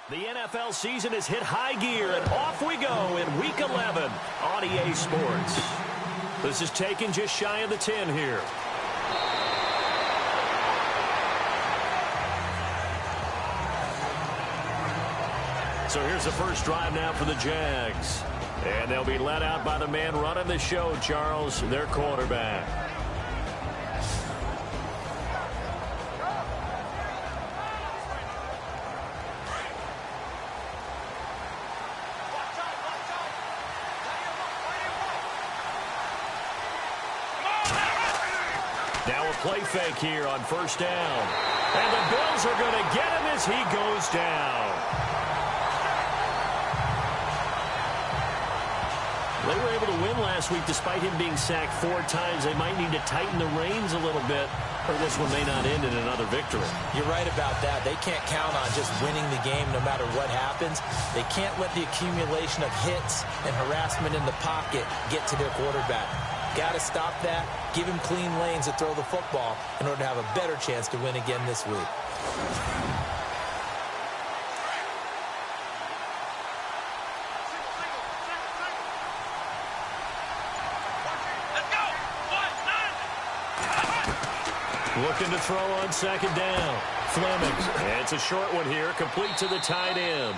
The NFL season has hit high gear, and off we go in Week 11 on EA Sports. This is taken just shy of the 10 here. So here's the first drive now for the Jags. And they'll be led out by the man running the show, Charles, their quarterback. Now a play fake here on first down. And the Bills are going to get him as he goes down. They were able to win last week despite him being sacked 4 times. They might need to tighten the reins a little bit, or this one may not end in another victory. You're right about that. They can't count on just winning the game no matter what happens. They can't let the accumulation of hits and harassment in the pocket get to their quarterback. Got to stop that, give him clean lanes to throw the football in order to have a better chance to win again this week. Looking to throw on second down. Fleming. It's a short one here, complete to the tight end.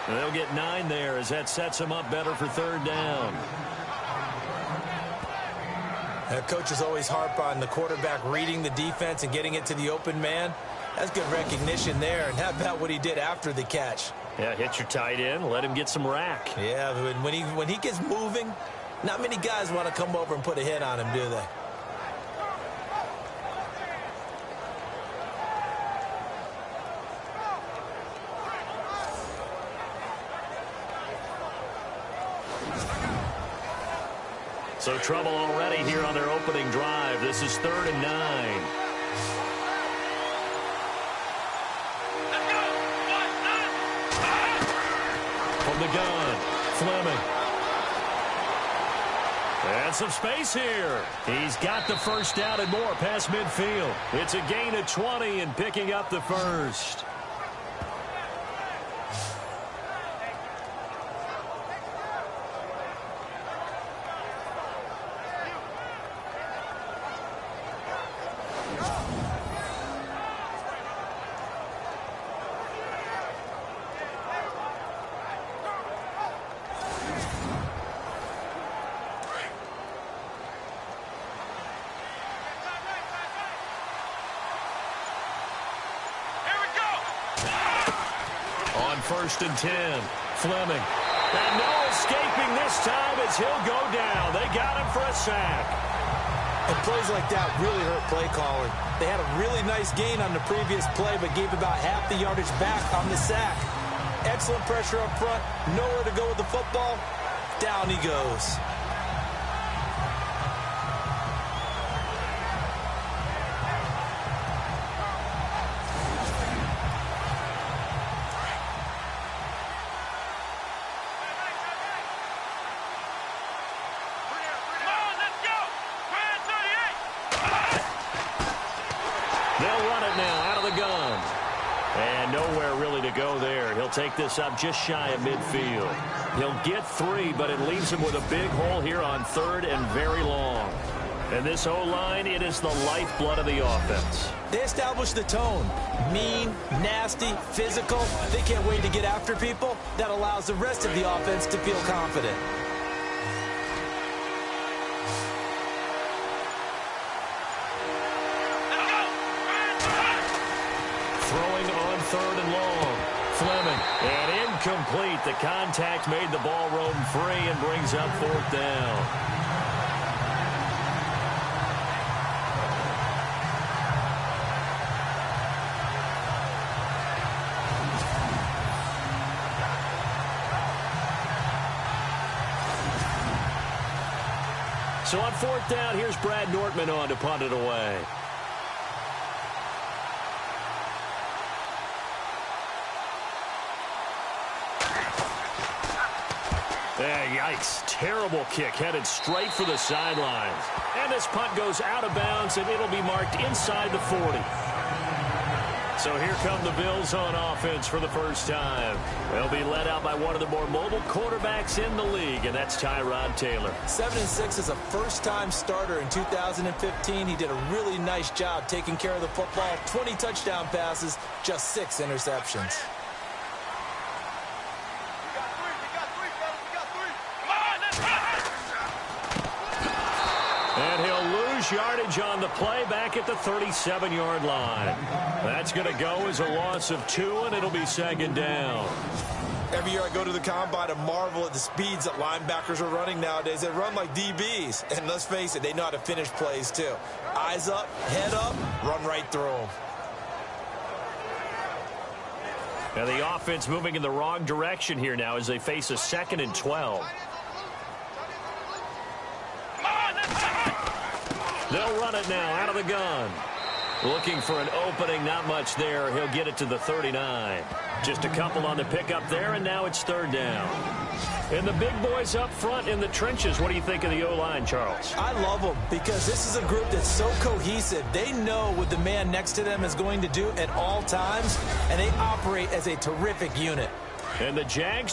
And they'll get 9 there as that sets them up better for third down. Coaches always harp on the quarterback reading the defense and getting it to the open man. That's good recognition there. And how about what he did after the catch? Yeah, hit your tight end, let him get some rack. Yeah, when he gets moving, not many guys want to come over and put a hit on him, do they? So trouble already here on their opening drive. This is 3rd and 9. From the gun, Fleming. And some space here. He's got the first down and more past midfield. It's a gain of 20 and picking up the first. First and 10. Fleming. And no escaping this time as he'll go down. They got him for a sack. And plays like that really hurt play calling. They had a really nice gain on the previous play, but gave about half the yardage back on the sack. Excellent pressure up front. Nowhere to go with the football. Down he goes. Take this up just shy of midfield. He'll get 3, but it leaves him with a big hole here on 3rd and very long. And this O-line, it is the lifeblood of the offense. They establish the tone. Mean, nasty, physical. They can't wait to get after people. That allows the rest of the offense to feel confident. Throwing on 3rd and long. Fleming, and incomplete. The contact made the ball roam free and brings up 4th down. So on 4th down, here's Brad Nortman on to punt it away. Yikes. Terrible kick headed straight for the sidelines. And this punt goes out of bounds, and it'll be marked inside the 40. So here come the Bills on offense for the first time. They'll be led out by one of the more mobile quarterbacks in the league, and that's Tyrod Taylor. 7-6 as a first-time starter in 2015. He did a really nice job taking care of the football. 20 touchdown passes, just 6 interceptions. And he'll lose yardage on the play back at the 37-yard line. That's going to go as a loss of 2, and it'll be second down. Every year I go to the combine and marvel at the speeds that linebackers are running nowadays. They run like DBs. And let's face it, they know how to finish plays too. Eyes up, head up, run right through them. And the offense moving in the wrong direction here now as they face a 2nd and 12. They'll run it now out of the gun. Looking for an opening, not much there. He'll get it to the 39. Just a couple on the pickup there, and now it's third down. And the big boys up front in the trenches. What do you think of the O-line, Charles? I love them because this is a group that's so cohesive. They know what the man next to them is going to do at all times, and they operate as a terrific unit. And the Jags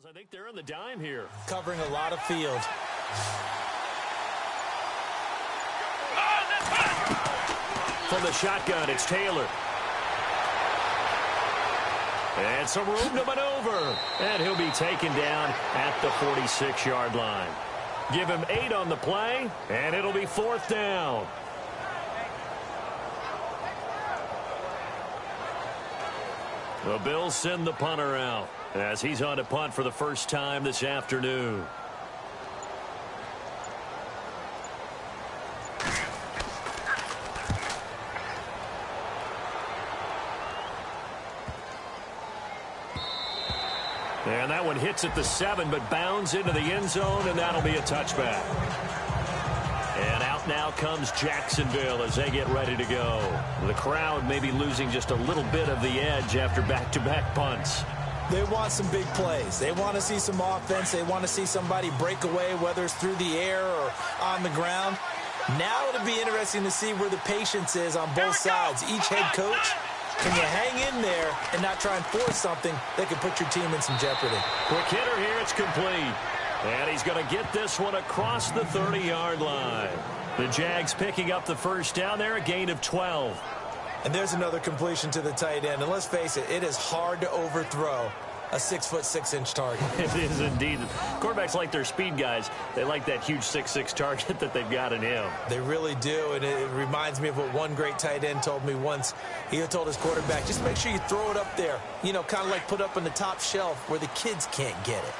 I think they're on the dime here. Covering a lot of field. From the shotgun, it's Taylor. And some room to maneuver. And he'll be taken down at the 46-yard line. Give him 8 on the play, and it'll be 4th down. The Bills send the punter out as he's on to punt for the first time this afternoon. And that one hits at the 7, but bounds into the end zone, and that'll be a touchback. And out now comes Jacksonville as they get ready to go. The crowd may be losing just a little bit of the edge after back-to-back punts. They want some big plays. They want to see some offense. They want to see somebody break away, whether it's through the air or on the ground. Now it'll be interesting to see where the patience is on both sides. Each head coach, can you hang in there and not try and force something that could put your team in some jeopardy? Quick hitter here, it's complete. And he's going to get this one across the 30-yard line. The Jags picking up the first down there, a gain of 12. And there's another completion to the tight end. And let's face it, it is hard to overthrow a 6'6" target. It is indeed. Quarterbacks like their speed guys. They like that huge 6'6" target that they've got in him. They really do, and it reminds me of what one great tight end told me once. He told his quarterback, just make sure you throw it up there. You know, kind of like put up on the top shelf where the kids can't get it.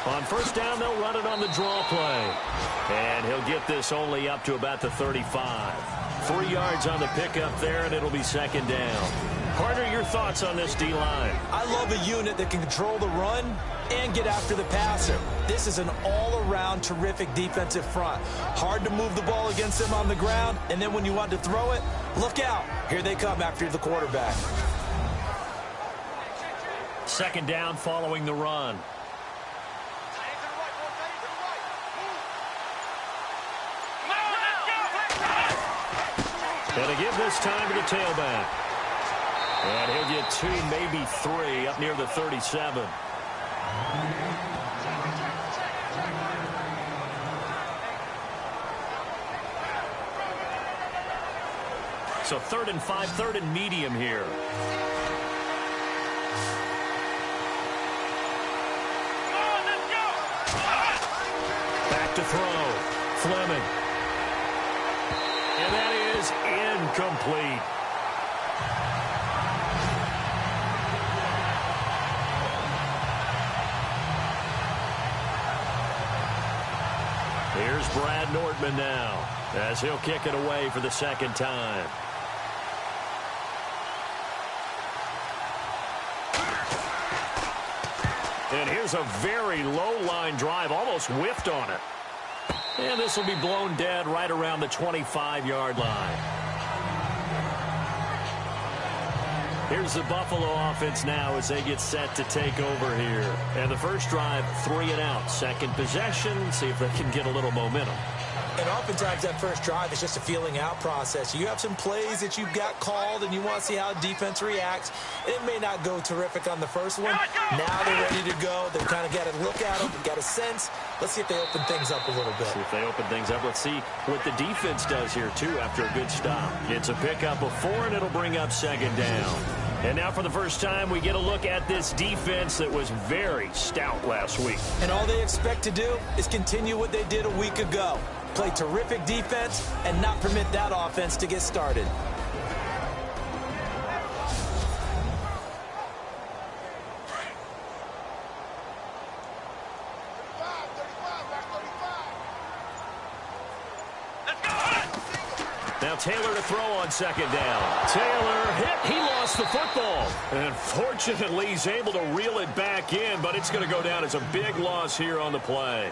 On first down, they'll run it on the draw play. And he'll get this only up to about the 35. 3 yards on the pickup there, and it'll be second down. Carter, your thoughts on this D-line? I love a unit that can control the run and get after the passer. This is an all-around terrific defensive front. Hard to move the ball against them on the ground, and then when you want to throw it, look out. Here they come after the quarterback. Second down following the run. And to give this time to the tailback. And he'll get 2, maybe 3, up near the 37. So 3rd and 5, 3rd and medium here. Back to throw. Fleming. And that is incomplete. Here's Brad Nordman now, as he'll kick it away for the second time. And here's a very low line drive, almost whiffed on it. And this will be blown dead right around the 25-yard line. Here's the Buffalo offense now as they get set to take over here. And the first drive, 3 and out. Second possession, see if they can get a little momentum. And oftentimes that first drive is just a feeling out process. You have some plays that you've got called and you want to see how defense reacts. It may not go terrific on the first one. Now they're ready to go. They've kind of got to look at them, got a sense. Let's see if they open things up a little bit. See if they open things up. Let's see what the defense does here, too, after a good stop. It's a pickup of 4, and it'll bring up second down. And now for the first time, we get a look at this defense that was very stout last week. And all they expect to do is continue what they did a week ago. Play terrific defense and not permit that offense to get started. Now Taylor to throw on second down. Taylor hit. He lost the football. And fortunately, he's able to reel it back in, but it's going to go down as a big loss here on the play.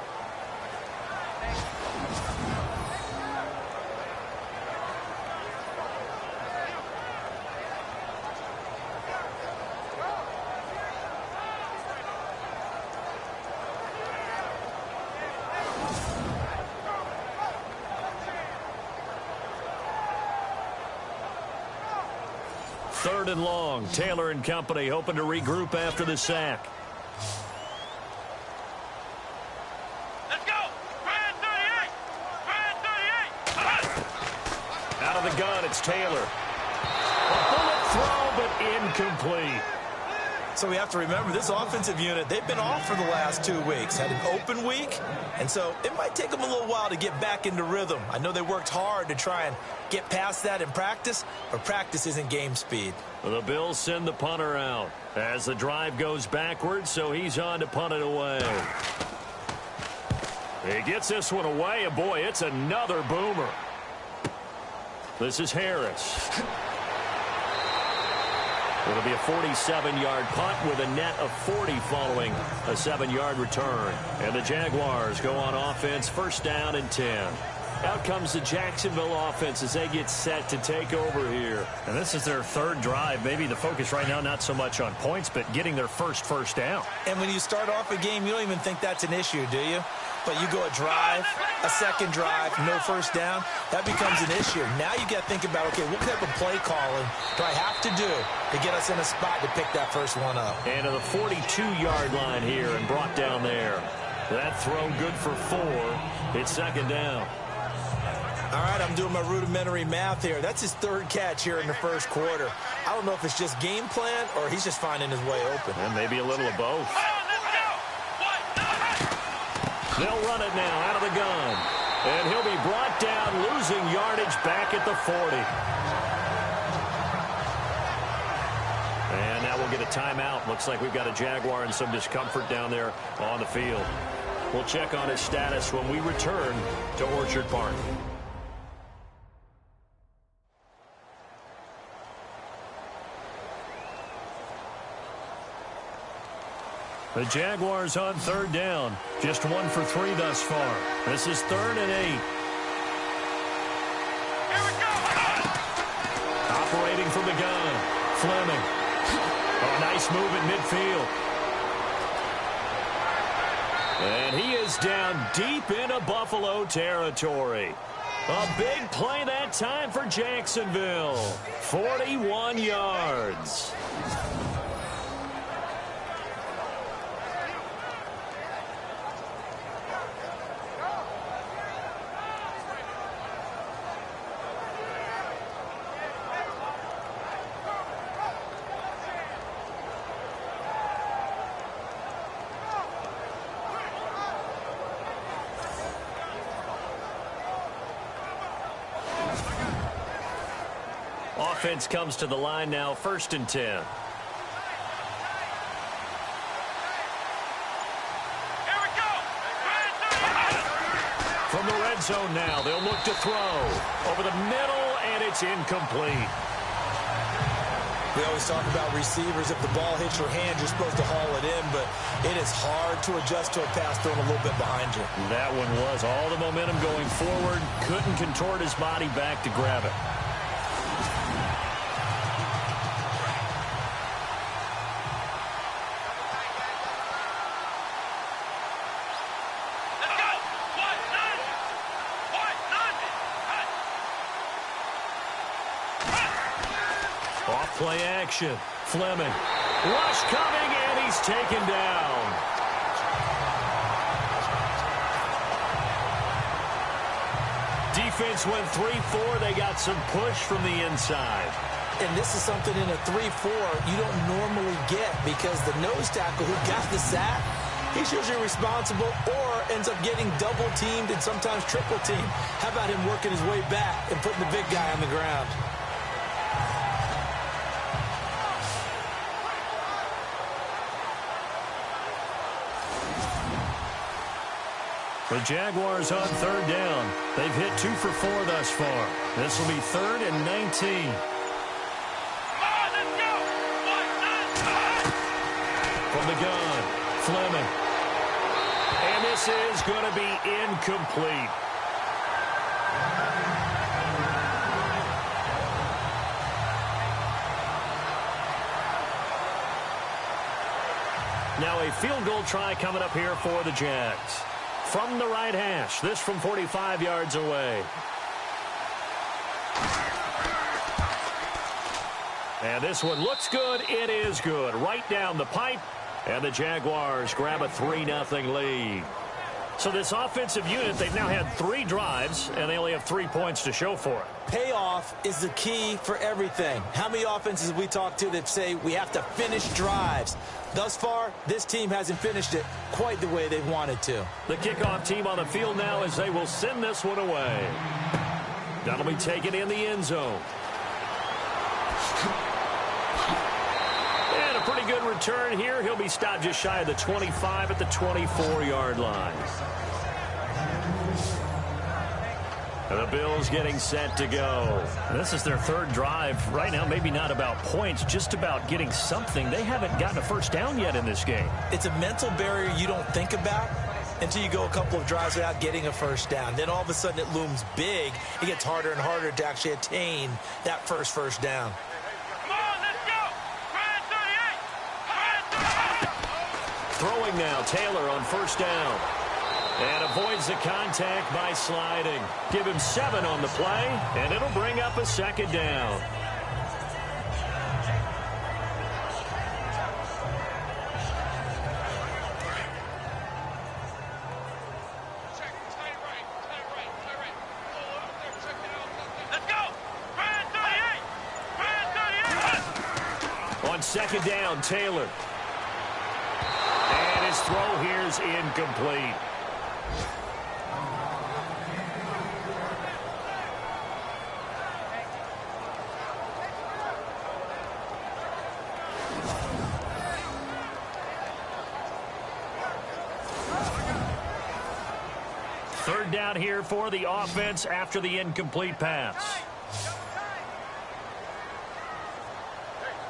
Third and long. Taylor and company hoping to regroup after the sack. Let's go. Brad 38. Brad 38. Out of the gun, it's Taylor. A bullet throw, but incomplete. So we have to remember this offensive unit, they've been off for the last 2 weeks. Had an open week, and so it might take them a little while to get back into rhythm. I know they worked hard to try and get past that in practice, but practice isn't game speed. Well, the Bills send the punter out as the drive goes backwards, so he's on to punt it away. He gets this one away, and boy, it's another boomer. This is Harris. It'll be a 47-yard punt with a net of 40 following a 7-yard return. And the Jaguars go on offense, first down and 10. Out comes the Jacksonville offense as they get set to take over here. And this is their third drive. Maybe the focus right now not so much on points, but getting their first down. And when you start off a game, you don't even think that's an issue, do you? But you go a drive, a second drive, no first down, that becomes an issue. Now you got to think about, okay, what type of play calling do I have to do to get us in a spot to pick that first one up? And to the 42-yard line here and brought down there. That throw good for 4. It's second down. All right, I'm doing my rudimentary math here. That's his third catch here in the first quarter. I don't know if it's just game plan or he's just finding his way open. And maybe a little of both. They'll run it now out of the gun. And he'll be brought down, losing yardage back at the 40. And now we'll get a timeout. Looks like we've got a Jaguar in some discomfort down there on the field. We'll check on his status when we return to Orchard Park. The Jaguars on third down. Just 1 for 3 thus far. This is 3rd and 8. Here we go. Operating from the gun. Fleming. A nice move at midfield. And he is down deep into Buffalo territory. A big play that time for Jacksonville. 41 yards. Offense comes to the line now, 1st and 10. Here we go. From the red zone now, they'll look to throw. Over the middle, and it's incomplete. We always talk about receivers. If the ball hits your hand, you're supposed to haul it in, but it is hard to adjust to a pass thrown a little bit behind you. That one was all the momentum going forward. Couldn't contort his body back to grab it. Play action. Fleming. Rush coming, and he's taken down. Defense went 3-4. They got some push from the inside. And this is something in a 3-4 you don't normally get because the nose tackle who got the sack, he's usually responsible or ends up getting double-teamed and sometimes triple-teamed. How about him working his way back and putting the big guy on the ground? The Jaguars on 3rd down. They've hit 2 for 4 thus far. This will be 3rd and 19. From the gun, Fleming. And this is going to be incomplete. Now a field goal try coming up here for the Jags. From the right hash, this from 45 yards away. And this one looks good. It is good. Right down the pipe. And the Jaguars grab a 3-0 lead. So this offensive unit, they've now had 3 drives, and they only have 3 points to show for it. Payoff is the key for everything. How many offenses we talk to that say we have to finish drives? Thus far, this team hasn't finished it quite the way they wanted to. The kickoff team on the field now as they will send this one away. That'll be taken in the end zone. And a pretty good return here. He'll be stopped just shy of the 25 at the 24-yard line. And the Bills getting set to go. This is their 3rd drive. Right now, maybe not about points, just about getting something. They haven't gotten a first down yet in this game. It's a mental barrier you don't think about until you go a couple of drives without getting a first down. Then all of a sudden it looms big. It gets harder and harder to actually attain that first down. Come on, let's go. Try 38. Throwing now, Taylor on 1st down. And avoids the contact by sliding. Give him 7 on the play, and it'll bring up a 2nd down. Let's go. Try 38. On 2nd down, Taylor. And his throw here's incomplete. Third down here for the offense after the incomplete pass.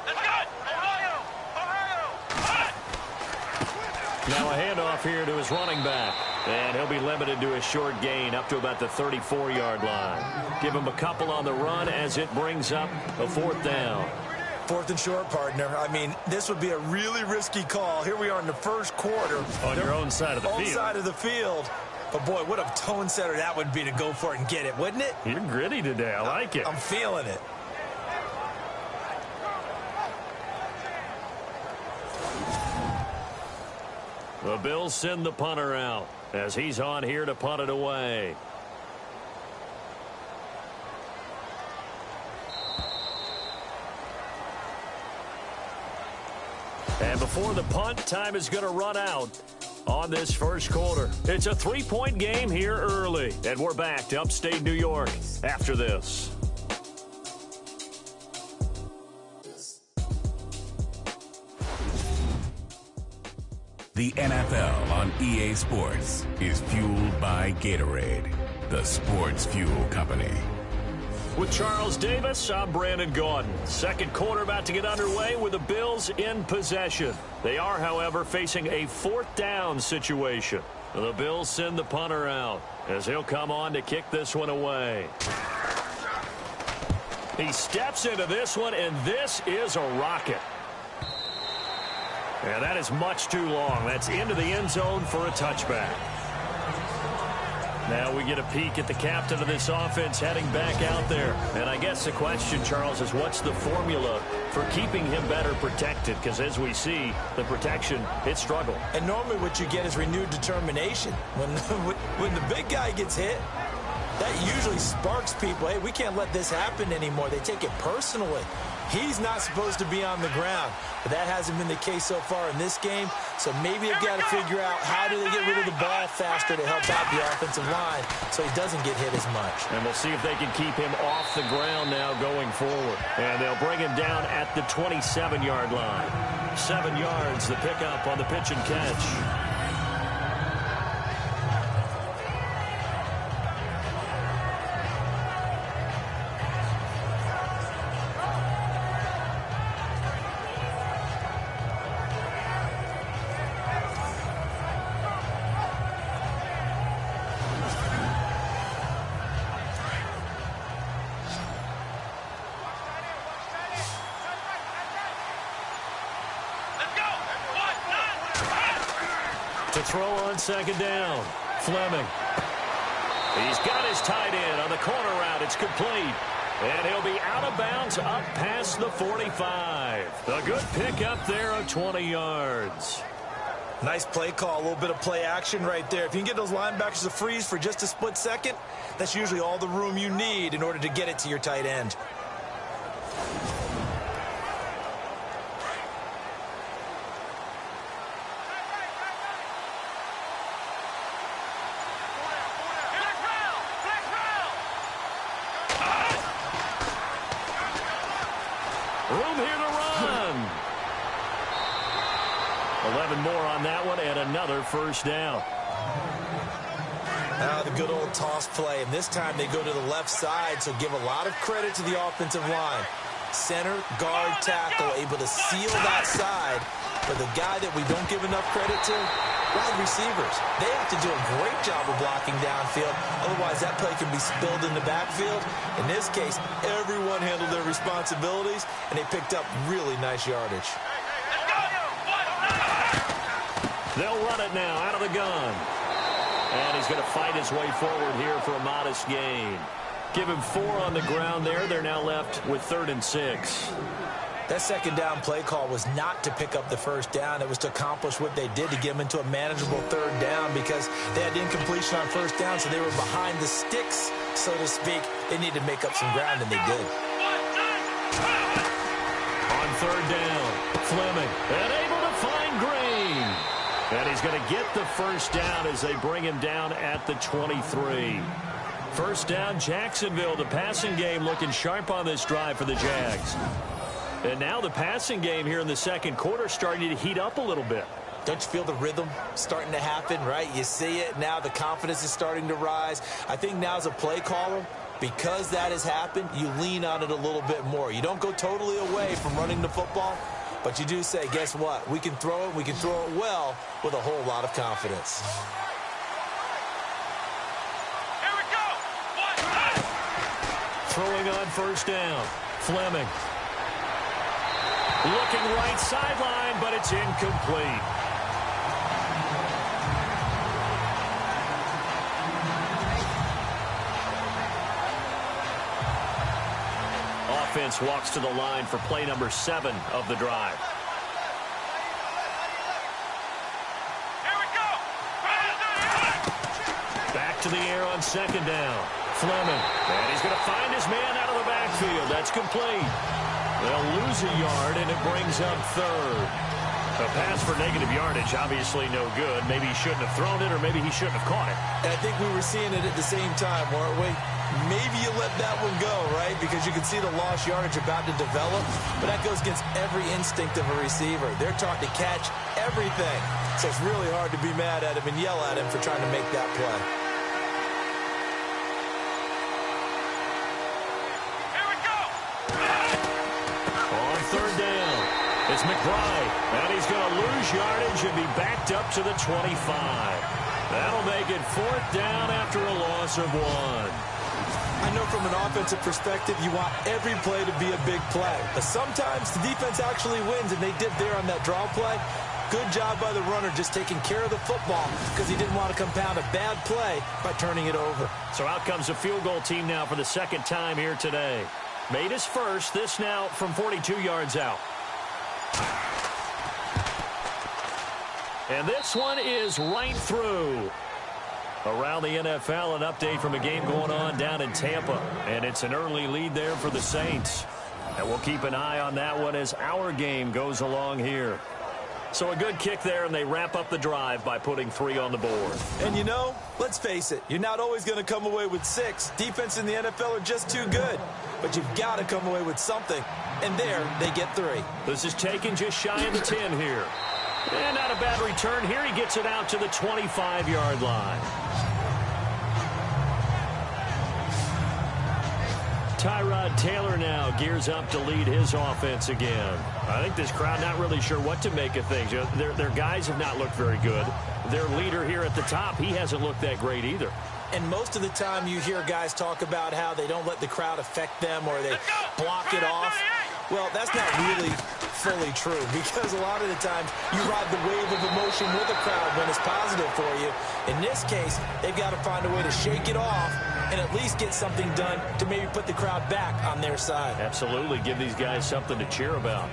Let's go. Ohio. Now a handoff here to his running back. And he'll be limited to a short gain up to about the 34-yard line. Give him a couple on the run as it brings up a 4th down. 4th and short, partner. I mean, this would be a really risky call. Here we are in the 1st quarter. On your own side of the field. Side of the field. But, boy, what a tone setter that would be to go for it and get it, wouldn't it? You're gritty today. I like it. I'm feeling it. The Bills send the punter out as he's on here to punt it away. And before the punt, time is going to run out on this first quarter. It's a 3-point game here early. And we're back to upstate New York after this. The NFL on EA Sports is fueled by Gatorade, the sports fuel company. With Charles Davis, I'm Brandon Gaudin. Second quarter about to get underway with the Bills in possession. They are, however, facing a 4th down situation. The Bills send the punter out as he'll come on to kick this one away. He steps into this one, and this is a rocket. And that is much too long. That's into the end zone for a touchback. Now we get a peek at the captain of this offense heading back out there. And I guess the question, Charles, is what's the formula for keeping him better protected? Because as we see, the protection, it struggled. And normally what you get is renewed determination. When the big guy gets hit, that usually sparks people. Hey, we can't let this happen anymore. They take it personally. He's not supposed to be on the ground, but that hasn't been the case so far in this game. So maybe they've got to figure out how do they get rid of the ball faster to help out the offensive line so he doesn't get hit as much. And we'll see if they can keep him off the ground now going forward. And they'll bring him down at the 27-yard line. 7 yards, the pickup on the pitch and catch. To throw on second down, Fleming. He's got his tight end on the corner route. It's complete. And he'll be out of bounds up past the 45. A good pickup there of 20 yards. Nice play call, a little bit of play action right there. If you can get those linebackers to freeze for just a split second, that's usually all the room you need in order to get it to your tight end. Room here to run. 11 more on that one and another first down. The good old toss play, and this time they go to the left side, so give a lot of credit to the offensive line. Center, guard, tackle, able to seal that side. But the guy that we don't give enough credit to, wide receivers. They have to do a great job of blocking downfield. Otherwise, that play can be spilled in the backfield. In this case, everyone handled their responsibilities, and they picked up really nice yardage. They'll run it now out of the gun. And he's going to fight his way forward here for a modest gain. Give him 4 on the ground there. They're now left with 3rd and 6. That second down play call was not to pick up the first down. It was to accomplish what they did to get them into a manageable 3rd down because they had incompletion on first down, so they were behind the sticks, so to speak. They needed to make up some ground, and they did. On 3rd down, Fleming, and able to find Green. And he's going to get the first down as they bring him down at the 23. First down, Jacksonville. The passing game looking sharp on this drive for the Jags. And now the passing game here in the second quarter starting to heat up a little bit. Don't you feel the rhythm starting to happen, right? You see it. Now the confidence is starting to rise. I think now as a play caller, because that has happened, you lean on it a little bit more. You don't go totally away from running the football, but you do say, guess what? We can throw it. We can throw it well with a whole lot of confidence. Here we go. Throwing on first down, Fleming. Looking right sideline, but it's incomplete. offense walks to the line for play number 7 of the drive. Here we go. Back to the air on second down. Fleming. And he's going to find his man out of the backfield. That's complete. They'll lose a yard, and it brings up third. A pass for negative yardage, obviously no good. Maybe he shouldn't have thrown it, or maybe he shouldn't have caught it. And I think we were seeing it at the same time, weren't we? Maybe you let that one go, right? Because you can see the lost yardage about to develop. But that goes against every instinct of a receiver. They're taught to catch everything. So it's really hard to be mad at him and yell at him for trying to make that play. Here we go. On third down, it's McBride. And he's going to lose yardage and be backed up to the 25. That'll make it 4th down after a loss of 1. I know from an offensive perspective, you want every play to be a big play. But sometimes the defense actually wins, and they did there on that draw play. Good job by the runner just taking care of the football because he didn't want to compound a bad play by turning it over. So out comes a field goal team now for the second time here today. Made his first, this now from 42 yards out. And this one is right through. Around the NFL, an update from a game going on down in Tampa. And it's an early lead there for the Saints. And we'll keep an eye on that one as our game goes along here. So a good kick there, and they wrap up the drive by putting 3 on the board. And you know, let's face it, you're not always going to come away with 6. Defense in the NFL are just too good. But you've got to come away with something. And there, they get 3. This is taken just shy of the 10 here. And not a bad return here. He gets it out to the 25-yard line. Tyrod Taylor now gears up to lead his offense again. I think this crowd not really sure what to make of things. Their guys have not looked very good. Their leader here at the top, he hasn't looked that great either. And most of the time you hear guys talk about how they don't let the crowd affect them or they block it off. Well, that's not really fully true because a lot of the time you ride the wave of emotion with a crowd when it's positive for you. In this case, they've got to find a way to shake it off and at least get something done to maybe put the crowd back on their side. Absolutely. Give these guys something to cheer about.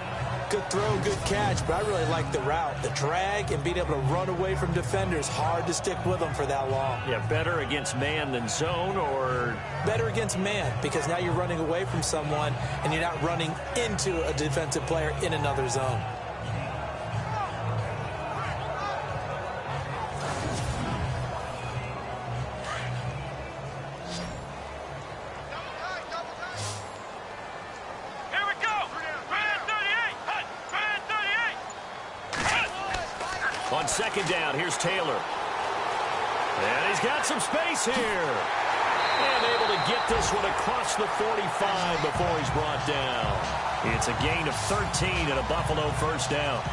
Good throw, good catch, but I really like the route. The drag and being able to run away from defenders. Hard to stick with them for that long. Yeah, better against man than zone, or? Better against man, because now you're running away from someone and you're not running into a defensive player in another zone. On second down, here's Taylor. And he's got some space here. And able to get this one across the 45 before he's brought down. It's a gain of 13 and a Buffalo first down.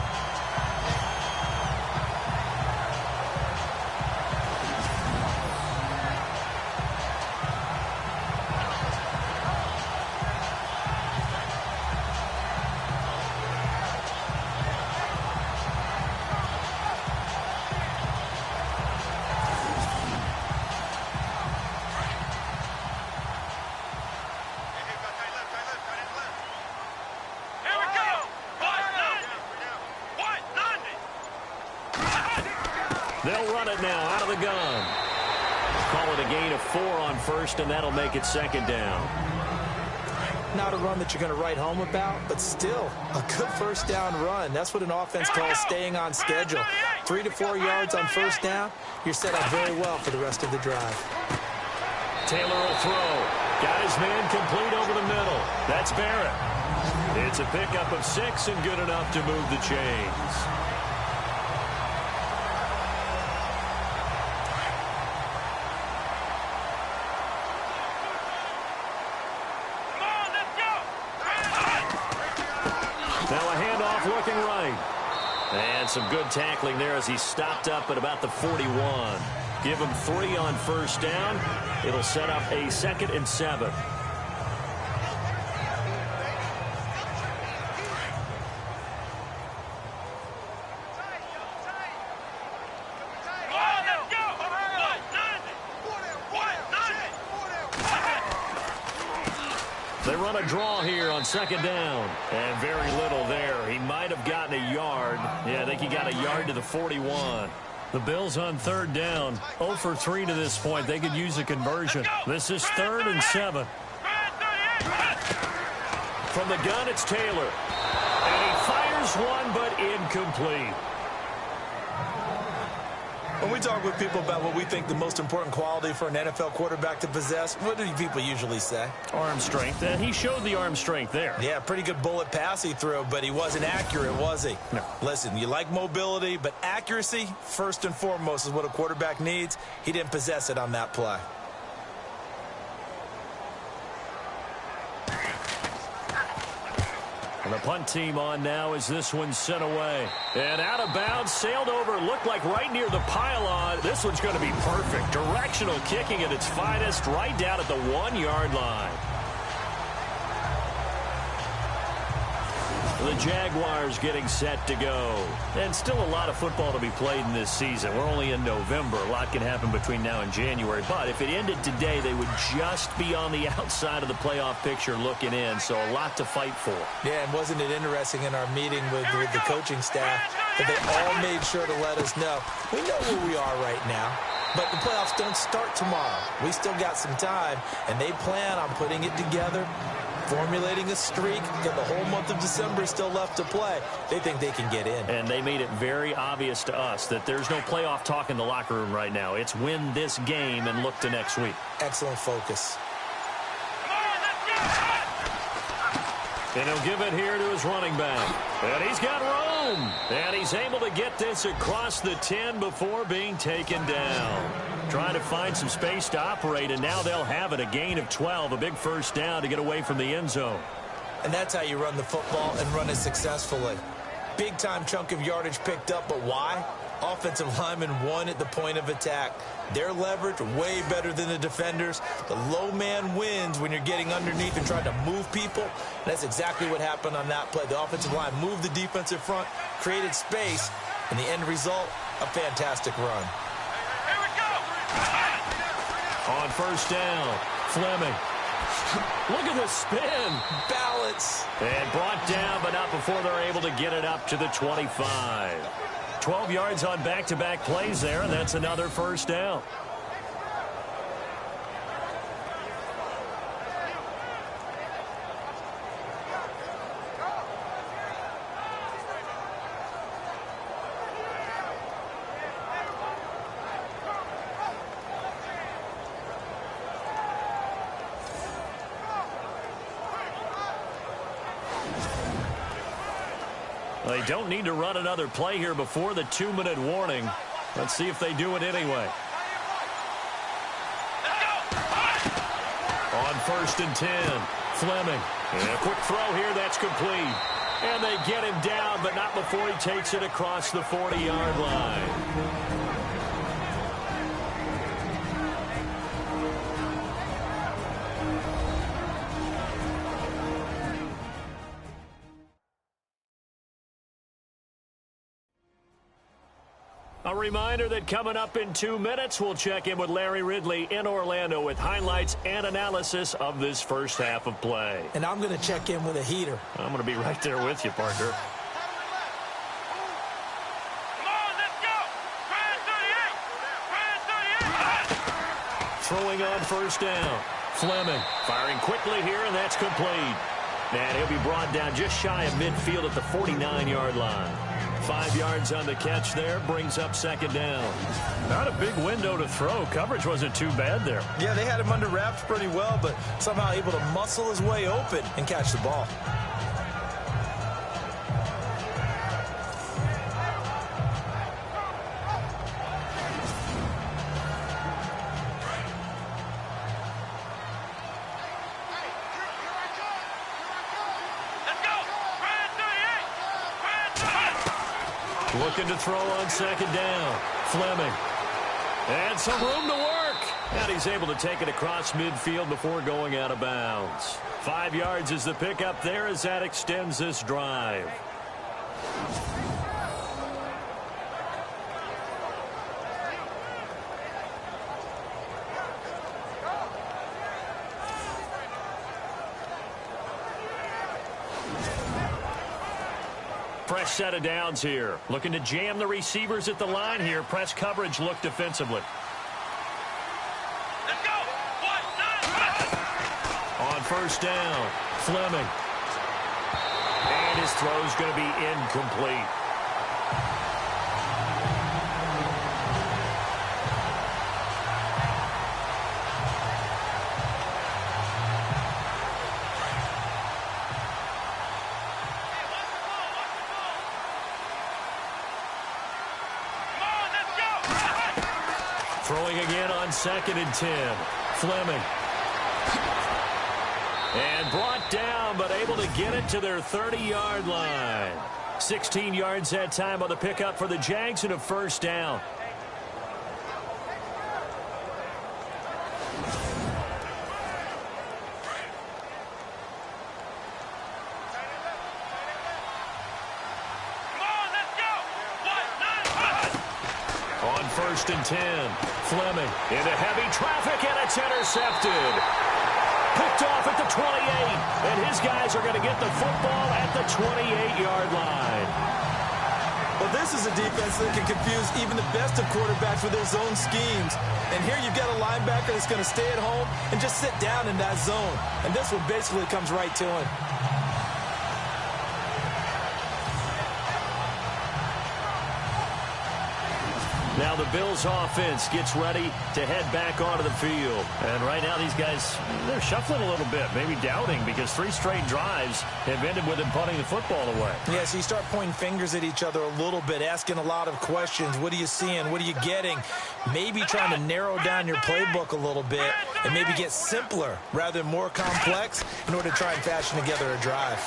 They'll run it now out of the gun. Call it a gain of 4 on first, and that'll make it second down. Not a run that you're going to write home about, but still a good first down run. That's what an offense calls staying on schedule. 3 to 4 yards on first down. You're set up very well for the rest of the drive. Taylor will throw. Got his man complete over the middle. That's Barrett. It's a pickup of 6 and good enough to move the chains. Looking right. And some good tackling there as he stopped up at about the 41. Give him 3 on first down. It'll set up a 2nd and 7. They run a draw here on second down. And very little there. He might have gotten a yard. Yeah, I think he got a yard to the 41. The Bills on third down. 0 for 3 to this point. They could use a conversion. This is 3rd and 7. From the gun, it's Taylor. And he fires one, but incomplete. When we talk with people about what we think the most important quality for an NFL quarterback to possess, what do people usually say? Arm strength. And he showed the arm strength there. Yeah, pretty good bullet pass he threw, but he wasn't accurate, was he? No. Listen, you like mobility, but accuracy, first and foremost, is what a quarterback needs. He didn't possess it on that play. And the punt team on now as this one's sent away. And out of bounds, sailed over, looked like right near the pylon. This one's going to be perfect. Directional kicking at its finest, right down at the 1-yard line. The Jaguars getting set to go. And still a lot of football to be played in this season. We're only in November. A lot can happen between now and January. But if it ended today, they would just be on the outside of the playoff picture looking in. So a lot to fight for. Yeah, and wasn't it interesting in our meeting with the coaching staff that they all made sure to let us know, we know where we are right now. But the playoffs don't start tomorrow. We still got some time, and they plan on putting it together, formulating a streak, and the whole month of December is still left to play. They think they can get in. And they made it very obvious to us that there's no playoff talk in the locker room right now. It's win this game and look to next week. Excellent focus. And he'll give it here to his running back. And he's got room. And he's able to get this across the 10 before being taken down. Trying to find some space to operate, and now they'll have it. A gain of 12, a big first down to get away from the end zone. And that's how you run the football and run it successfully. Big-time chunk of yardage picked up, but why? Offensive linemen won at the point of attack. Their leverage way better than the defenders. The low man wins when you're getting underneath and trying to move people. And that's exactly what happened on that play. The offensive line moved the defensive front, created space, and the end result, a fantastic run. On first down, Fleming. Look at the spin. Balance. And brought down, but not before they're able to get it up to the 25. 12 yards on back-to-back plays there, and that's another first down. They don't need to run another play here before the 2-minute warning. Let's see if they do it anyway. On first and 10, Fleming. And a quick throw here, that's complete. And they get him down, but not before he takes it across the 40-yard line. A reminder that coming up in 2 minutes, we'll check in with Larry Ridley in Orlando with highlights and analysis of this first half of play. And I'm going to check in with a heater. I'm going to be right there with you, partner. Come on, let's go! Try 38! Throwing on first down. Fleming firing quickly here, and that's complete. And he'll be brought down just shy of midfield at the 49-yard line. 5 yards on the catch there, brings up second down. Not a big window to throw. Coverage wasn't too bad there. Yeah, they had him under wraps pretty well, but somehow able to muscle his way open and catch the ball. Looking to throw on second down. Fleming. And some room to work. And he's able to take it across midfield before going out of bounds. 5 yards is the pickup there as that extends this drive. fresh set of downs here. Looking to jam the receivers at the line here. Press coverage look defensively. Let's go. 1, 9, 5. On first down, Fleming. And his throw's going to be incomplete. Throwing again on 2nd and 10. Fleming. And brought down, but able to get it to their 30-yard line. 16 yards that time on the pickup for the Jags and a first down. On 1st and 10, Fleming into heavy traffic, and it's intercepted. Picked off at the 28, and his guys are going to get the football at the 28-yard line. Well, this is a defense that can confuse even the best of quarterbacks with their zone schemes. And here you've got a linebacker that's going to stay at home and just sit down in that zone. And this one basically comes right to him. Now the Bills offense gets ready to head back onto the field. And right now these guys, they're shuffling a little bit, maybe doubting, because 3 straight drives have ended with them punting the football away. Yeah, so you start pointing fingers at each other a little bit, asking a lot of questions. What are you seeing? What are you getting? Maybe trying to narrow down your playbook a little bit and maybe get simpler rather than more complex in order to try and fashion together a drive.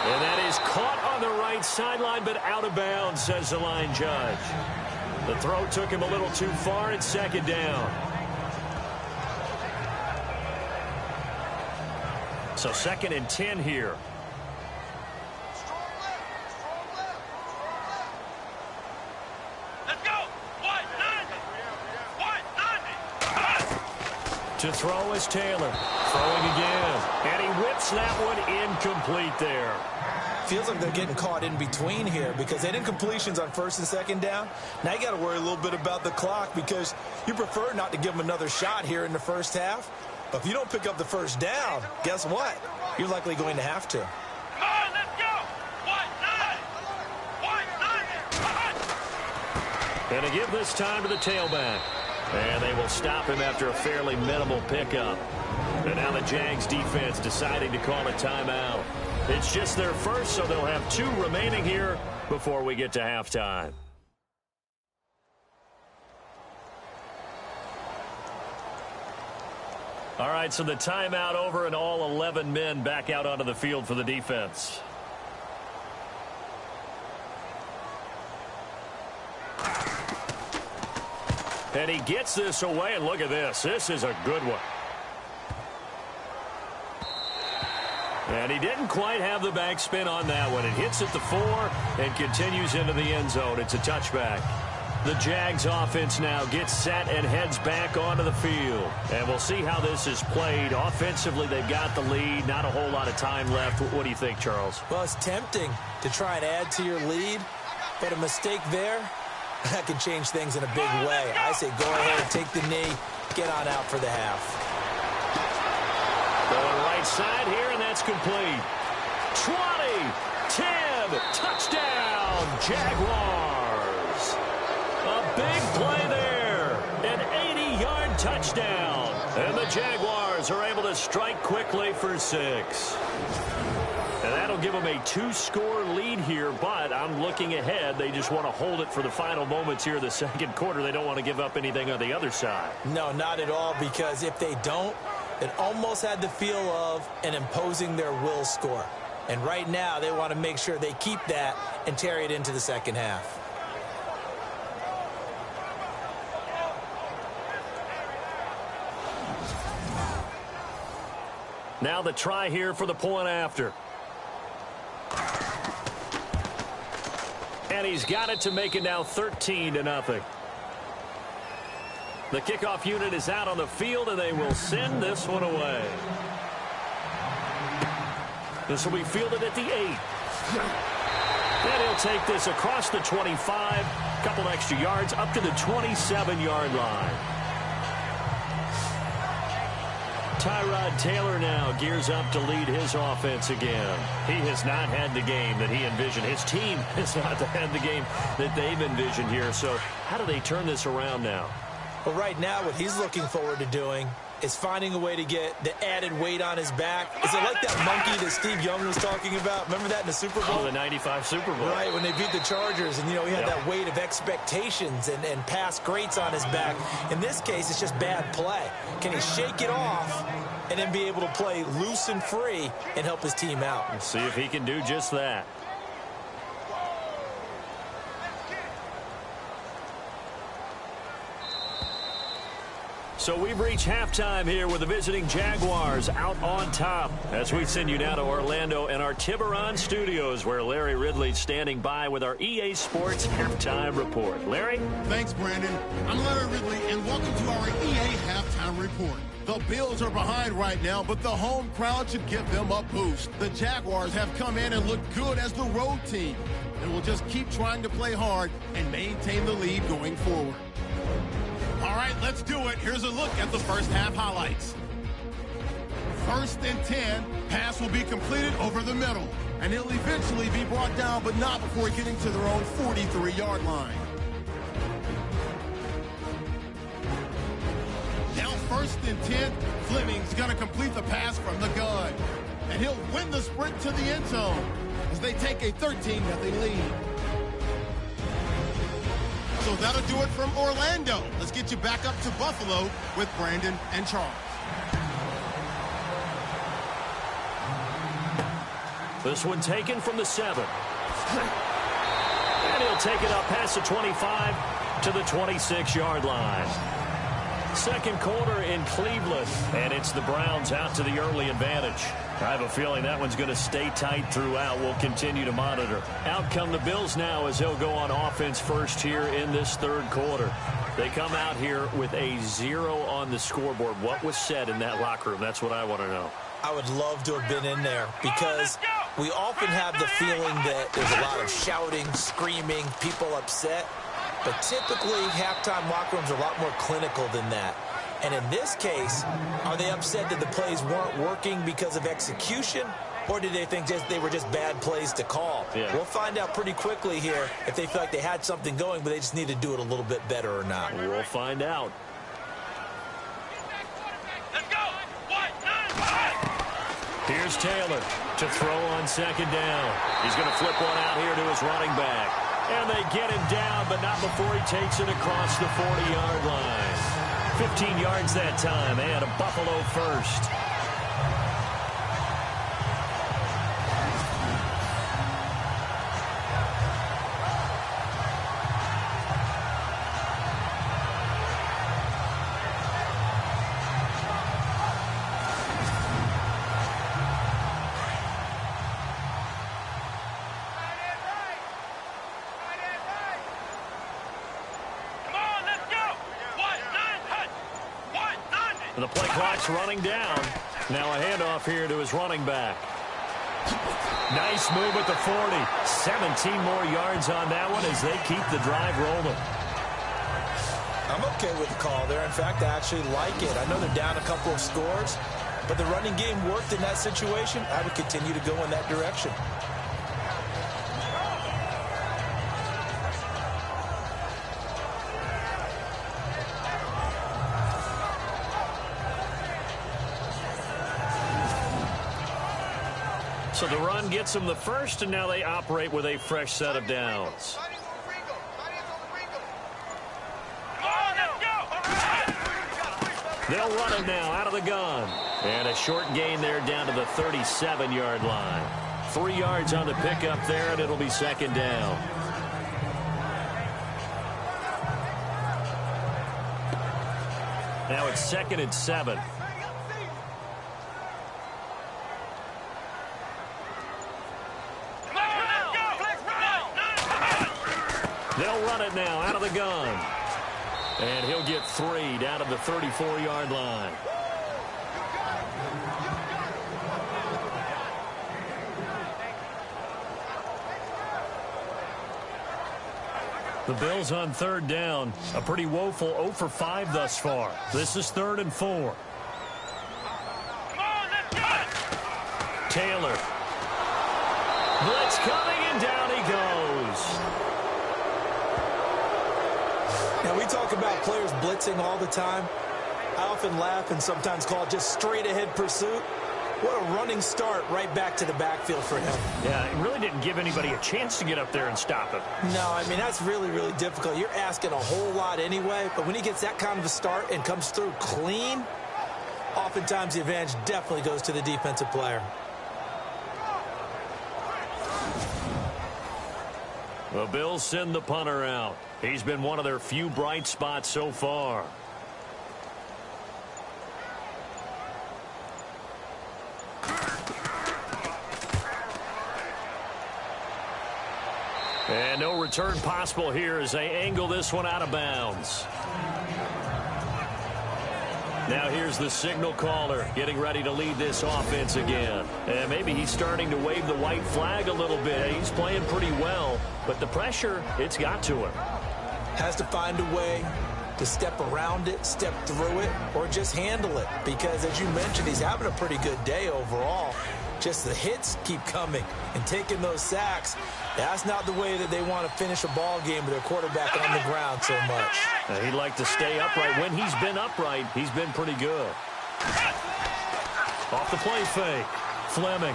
And that is caught on the right sideline, but out of bounds, says the line judge. The throw took him a little too far at 2nd down. So 2nd and 10 here. Let's go. 190. To throw is Taylor. Throwing again. And he whips that one incomplete there. Feels like they're getting caught in between here because they didn't completions on 1st and 2nd down. Now you got to worry a little bit about the clock because you prefer not to give them another shot here in the first half. But if you don't pick up the first down, guess what? You're likely going to have to. Come on, let's go. 190. And to give this time to the tailback. And they will stop him after a fairly minimal pickup. And now the Jags defense deciding to call a timeout. It's just their first, so they'll have 2 remaining here before we get to halftime. All right, so the timeout over and all 11 men back out onto the field for the defense. And he gets this away, and look at this. This is a good one. And he didn't quite have the backspin on that one. It hits at the 4 and continues into the end zone. It's a touchback. The Jags offense now gets set and heads back onto the field. And we'll see how this is played. Offensively, they've got the lead. Not a whole lot of time left. What do you think, Charles? Well, it's tempting to try and add to your lead, but a mistake there, that can change things in a big way. I say go ahead, take the knee, get on out for the half. Going right side here, and that's complete. 20, 10, touchdown, Jaguars. A big play there, an 80-yard touchdown. And the Jaguars are able to strike quickly for 6. And that'll give them a 2-score lead here, but I'm looking ahead. They just want to hold it for the final moments here in the 2nd quarter. They don't want to give up anything on the other side. No, not at all, because if they don't, it almost had the feel of an imposing their will score. And right now, they want to make sure they keep that and carry it into the 2nd half. Now the try here for the point after. And he's got it to make it now 13-0. The kickoff unit is out on the field, and they will send this one away. This will be fielded at the 8. And he'll take this across the 25, couple extra yards, up to the 27-yard line. Tyrod Taylor now gears up to lead his offense again. He has not had the game that he envisioned. His team has not had the game that they've envisioned here. So how do they turn this around now? Well, right now what he's looking forward to doing is finding a way to get the added weight on his back. Is it like that monkey that Steve Young was talking about? Remember that in the Super Bowl? Oh, the 95 Super Bowl. Right, when they beat the Chargers, and, he had that weight of expectations and past greats on his back. In this case, it's just bad play. Can he shake it off and then be able to play loose and free and help his team out? Let's see if he can do just that. So we've reached halftime here with the visiting Jaguars out on top as we send you now to Orlando and our Tiburon studios where Larry Ridley's standing by with our EA Sports Halftime Report. Larry? Thanks, Brandon. I'm Larry Ridley, and welcome to our EA Halftime Report. The Bills are behind right now, but the home crowd should give them a boost. The Jaguars have come in and looked good as the road team, and will just keep trying to play hard and maintain the lead going forward. All right, let's do it. Here's a look at the first half highlights. 1st and 10, pass will be completed over the middle, and he'll eventually be brought down, but not before getting to their own 43-yard line. Now 1st and 10, Fleming's going to complete the pass from the gun, and he'll win the sprint to the end zone as they take a 13-0 lead. So that'll do it from Orlando. Let's get you back up to Buffalo with Brandon and Charles. This one taken from the 7. And he'll take it up past the 25 to the 26-yard line. Second quarter in Cleveland, and it's the Browns out to the early advantage. I have a feeling that one's going to stay tight throughout. We'll continue to monitor. Out come the Bills now as they'll go on offense first here in this third quarter. They come out here with a 0 on the scoreboard. What was said in that locker room? That's what I want to know. I would love to have been in there because we often have the feeling that there's a lot of shouting, screaming, people upset. But typically, halftime locker rooms are a lot more clinical than that. And in this case, are they upset that the plays weren't working because of execution? Or did they think they were just bad plays to call? Yeah. We'll find out pretty quickly here if they feel like they had something going, but they just need to do it a little bit better or not. We'll find out. Let's go. 1-9-5. Here's Taylor to throw on second down. He's going to flip one out here to his running back. And they get him down, but not before he takes it across the 40-yard line. 15 yards that time, and a Buffalo first. The play clock's running down. Now a handoff here to his running back. Nice move at the 40. 17 more yards on that one as they keep the drive rolling. I'm okay with the call there. In fact, I actually like it. I know they're down a couple of scores, but the running game worked in that situation. I would continue to go in that direction. So the run gets them the first, and now they operate with a fresh set of downs. They'll run it now out of the gun. And a short gain there down to the 37-yard line. 3 yards on the pickup there, and it'll be second down. Now it's 2nd and 7. They'll run it now out of the gun. And he'll get 3 down to the 34-yard line. The Bills on third down. A pretty woeful 0 for 5 thus far. This is 3rd and 4. Come on, let's go! Taylor. Blitz coming, and down he goes. Now, we talk about players blitzing all the time. I often laugh and sometimes call it just straight-ahead pursuit. What a running start right back to the backfield for him. Yeah, it really didn't give anybody a chance to get up there and stop him. No, I mean, that's really, really difficult. You're asking a whole lot anyway, but when he gets that kind of a start and comes through clean, oftentimes the advantage definitely goes to the defensive player. The Bills send the punter out. He's been one of their few bright spots so far. And no return possible here as they angle this one out of bounds. Now here's the signal caller getting ready to lead this offense again. And maybe he's starting to wave the white flag a little bit. He's playing pretty well, but the pressure, it's got to him. Has to find a way to step around it, step through it, or just handle it. Because as you mentioned, he's having a pretty good day overall. Just the hits keep coming and taking those sacks. That's not the way that they want to finish a ball game with their quarterback on the ground so much. He'd like to stay upright. When he's been upright, he's been pretty good. Off the play fake. Fleming.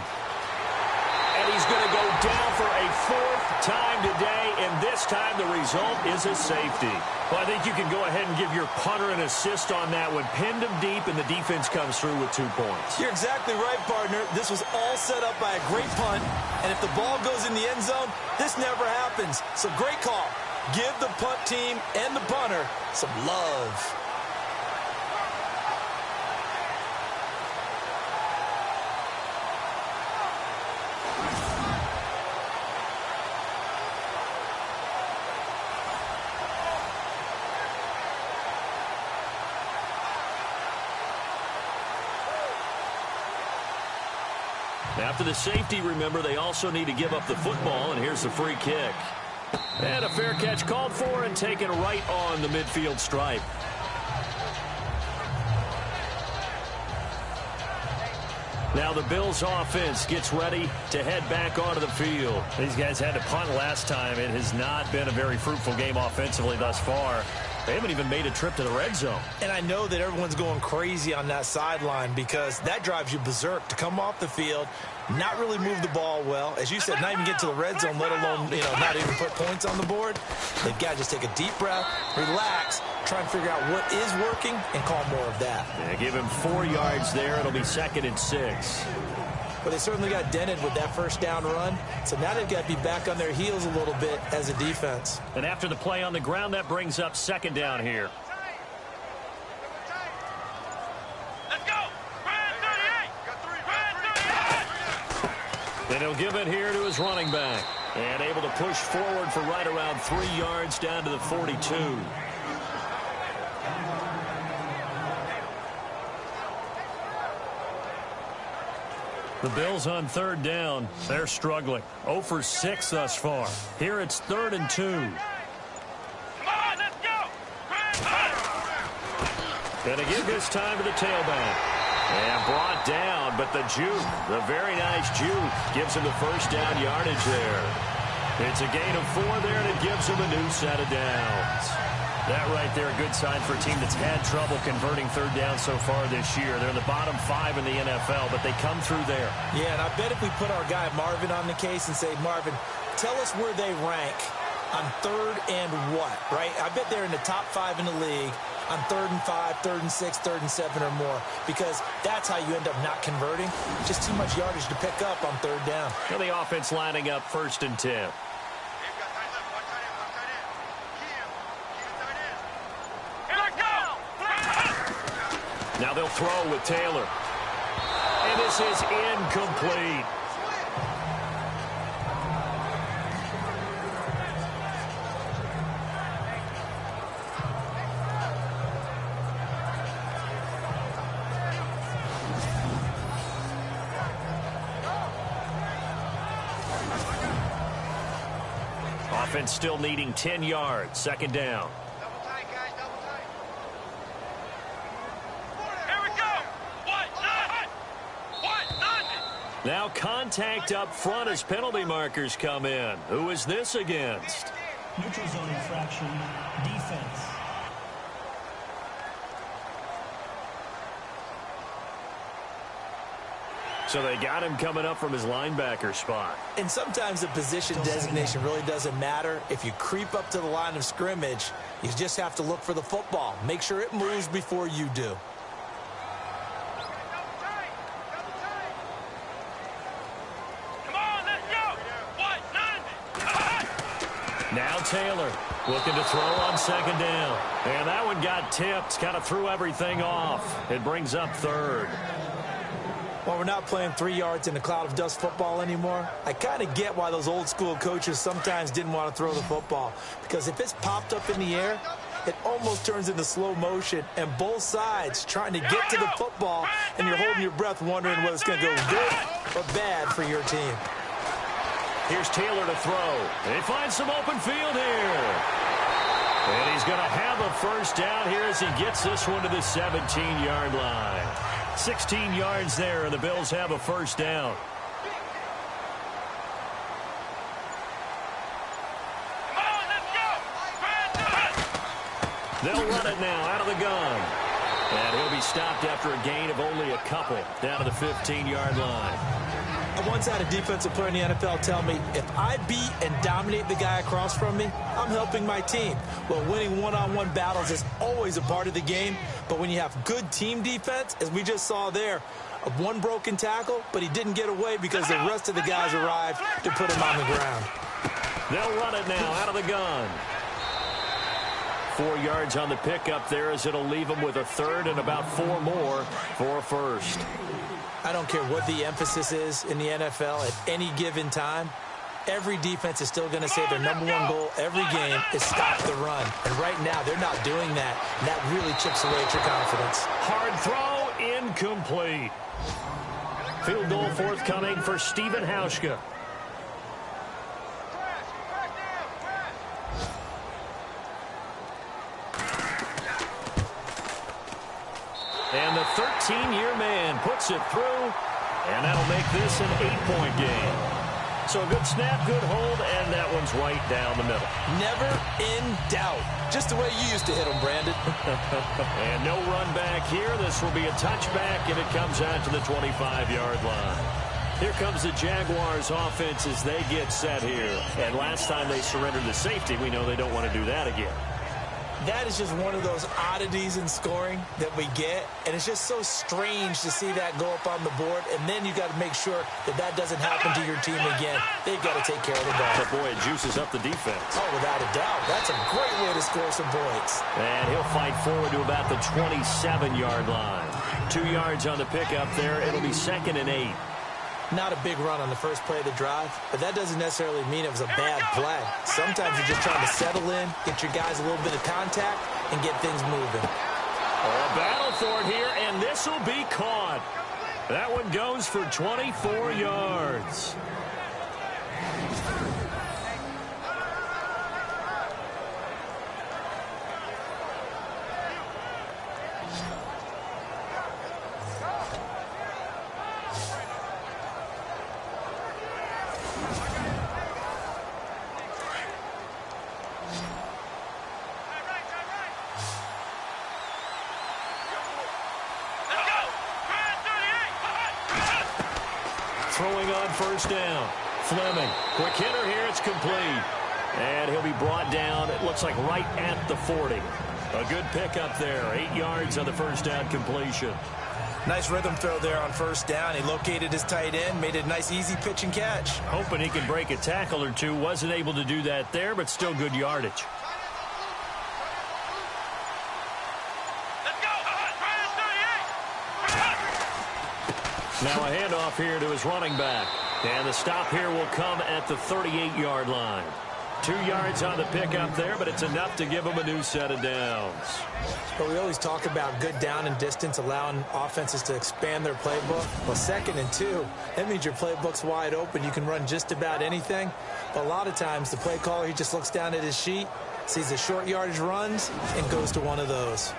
And he's going to go down for a 4th time today, and this time the result is a safety. Well, I think you can go ahead and give your punter an assist on that one. Pinned him deep, and the defense comes through with 2 points. You're exactly right, partner. This was all set up by a great punt, and if the ball goes in the end zone, this never happens. So great call. Give the punt team and the punter some love. After the safety, remember, they also need to give up the football, and here's the free kick. And a fair catch called for and taken right on the midfield stripe. Now the Bills offense gets ready to head back onto the field. These guys had to punt last time. It has not been a very fruitful game offensively thus far. They haven't even made a trip to the red zone. And I know that everyone's going crazy on that sideline because that drives you berserk to come off the field, not really move the ball well. As you said, not even get to the red zone, let alone, not even put points on the board. They've got to just take a deep breath, relax, try and figure out what is working, and call more of that. Yeah, give him 4 yards there. It'll be 2nd and 6. But they certainly got dented with that first down run. So now they've got to be back on their heels a little bit as a defense. And after the play on the ground, that brings up 2nd down here. Let's go! Brand 38! Brand 38! And he'll give it here to his running back. And able to push forward for right around 3 yards down to the 42. The Bills on third down. They're struggling. 0 for 6 thus far. Here it's 3rd and 2. Come on, let's go! And again this time to the tailback. And brought down, but the juke, the very nice juke, gives him the first down yardage there. It's a gain of 4 there, and it gives him a new set of downs. That right there, a good sign for a team that's had trouble converting third down so far this year. They're in the bottom 5 in the NFL, but they come through there. Yeah, and I bet if we put our guy Marvin on the case and say, Marvin, tell us where they rank on 3rd and what, right? I bet they're in the top 5 in the league on 3rd and 5, 3rd and 6, 3rd and 7 or more, because that's how you end up not converting. Just too much yardage to pick up on 3rd down. Now the offense lining up 1st and 10. Now they'll throw with Taylor. And this is incomplete. defense still needing 10 yards. Second down. Double tight, guys. Double tight. Here we go. What? Nothing. Now contact up front as penalty markers come in. Who is this against? Neutral zone infraction, defense. So they got him coming up from his linebacker spot. And sometimes the position designation really doesn't matter. If you creep up to the line of scrimmage, you just have to look for the football. Make sure it moves before you do. Come on, let's go. What? Nothing. Now Taylor looking to throw on second down. And that one got tipped. Kind of threw everything off. It brings up third. Well, we're not playing 3 yards in a cloud of dust football anymore. I kind of get why those old school coaches sometimes didn't want to throw the football. Because if it's popped up in the air, it almost turns into slow motion. And both sides trying to get to the football, and you're holding your breath wondering whether it's going to go good or bad for your team. Here's Taylor to throw. And he finds some open field here. And he's going to have a first down here as he gets this one to the 17-yard line. 16 yards there, and the Bills have a first down. Come on, let's go. They'll run it now out of the gun. And he'll be stopped after a gain of only a couple down to the 15-yard line. I once had a defensive player in the NFL tell me, if I beat and dominate the guy across from me, I'm helping my team. Well, winning one-on-one battles is always a part of the game, but when you have good team defense, as we just saw there, one broken tackle, but he didn't get away because the rest of the guys arrived to put him on the ground. They'll run it now out of the gun. 4 yards on the pickup there as it'll leave them with a third and about 4 more for a first. I don't care what the emphasis is in the NFL at any given time. Every defense is still going to say their number one goal every game is stop the run. And right now, they're not doing that. And that really chips away at your confidence. Hard throw, incomplete. Field goal forthcoming for Stephen Hauschka. And the 13-year man puts it through, and that'll make this an 8-point game. So a good snap, good hold, and that one's right down the middle. Never in doubt. Just the way you used to hit them, Brandon. And no run back here. This will be a touchback, and it comes out to the 25-yard line. Here comes the Jaguars offense as they get set here. And last time they surrendered the safety, we know they don't want to do that again. That is just one of those oddities in scoring that we get, and it's just so strange to see that go up on the board, and then you got to make sure that that doesn't happen to your team again. They've got to take care of the ball. But boy, it juices up the defense. Oh, without a doubt. That's a great way to score some points. And he'll fight forward to about the 27-yard line. 2 yards on the pickup there. It'll be 2nd and 8. Not a big run on the first play of the drive, but that doesn't necessarily mean it was a bad play. Sometimes you're just trying to settle in, get your guys a little bit of contact, and get things moving. A battle for it here, and this will be caught. That one goes for 24 yards. Throwing on first down. Fleming. Quick hitter here. It's complete. And he'll be brought down, it looks like right at the 40. A good pickup there. 8 yards on the first down completion. Nice rhythm throw there on first down. He located his tight end, made it a nice easy pitch and catch. Hoping he can break a tackle or two. Wasn't able to do that there, but still good yardage. Now a handoff here to his running back. And the stop here will come at the 38-yard line. 2 yards on the pickup there, but it's enough to give them a new set of downs. But we always talk about good down and distance, allowing offenses to expand their playbook. Well, 2nd and 2, that means your playbook's wide open. You can run just about anything. But a lot of times, the play caller, he just looks down at his sheet, sees the short yardage runs, and goes to one of those.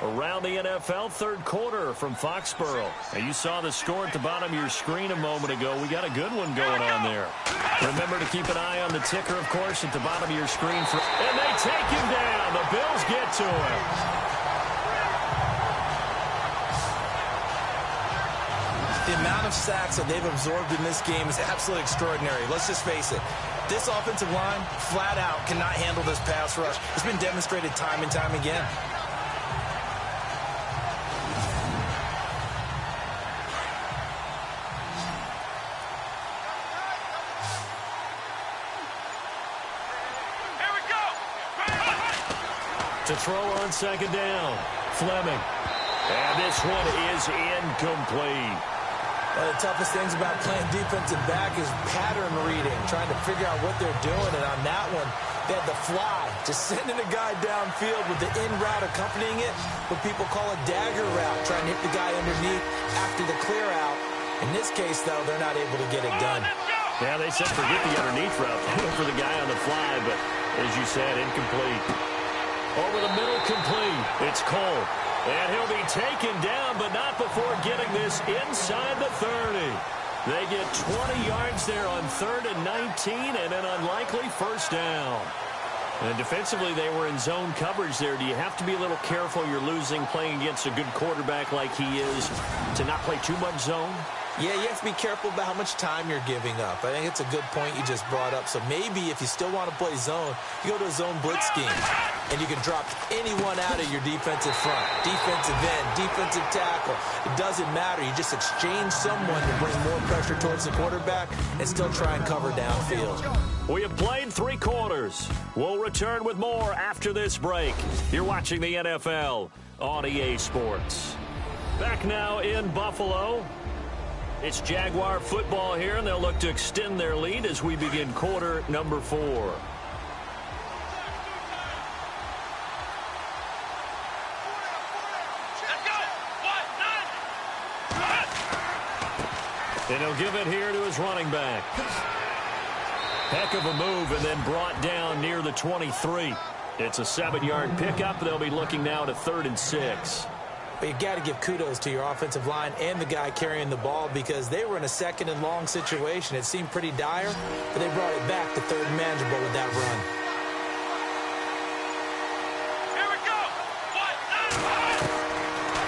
Around the NFL, 3rd quarter from Foxborough. Now, you saw the score at the bottom of your screen a moment ago. We got a good one going on there. Remember to keep an eye on the ticker, of course, at the bottom of your screen. And they take him down. The Bills get to him. The amount of sacks that they've absorbed in this game is absolutely extraordinary. Let's just face it. This offensive line, flat out, cannot handle this pass rush. It's been demonstrated time and time again. To throw on 2nd down, Fleming. And this one is incomplete. One of the toughest things about playing defensive back is pattern reading, trying to figure out what they're doing. And on that one, they had the fly, just sending a guy downfield with the in route accompanying it, what people call a dagger route, trying to hit the guy underneath after the clear out. In this case, though, they're not able to get it done. Yeah, they said forget the underneath route. They went for the guy on the fly, but as you said, incomplete. Over the middle, complete. It's Cole. And he'll be taken down, but not before getting this inside the 30. They get 20 yards there on 3rd and 19 and an unlikely 1st down. And defensively, they were in zone coverage there. Do you have to be a little careful you're losing playing against a good quarterback like he is to not play too much zone? Yeah, you have to be careful about how much time you're giving up. I think it's a good point you just brought up. So maybe if you still want to play zone, you go to a zone blitz scheme. And you can drop anyone out of your defensive front. Defensive end, defensive tackle. It doesn't matter. You just exchange someone to bring more pressure towards the quarterback and still try and cover downfield. We have played 3 quarters. We'll return with more after this break. You're watching the NFL on EA Sports. Back now in Buffalo. It's Jaguar football here, and they'll look to extend their lead as we begin quarter number 4. And he'll give it here to his running back. Heck of a move, and then brought down near the 23. It's a 7-yard pickup. They'll be looking now to 3rd and 6. But you got to give kudos to your offensive line and the guy carrying the ball because they were in a 2nd and long situation. It seemed pretty dire, but they brought it back to 3rd and manageable with that run. Here we go.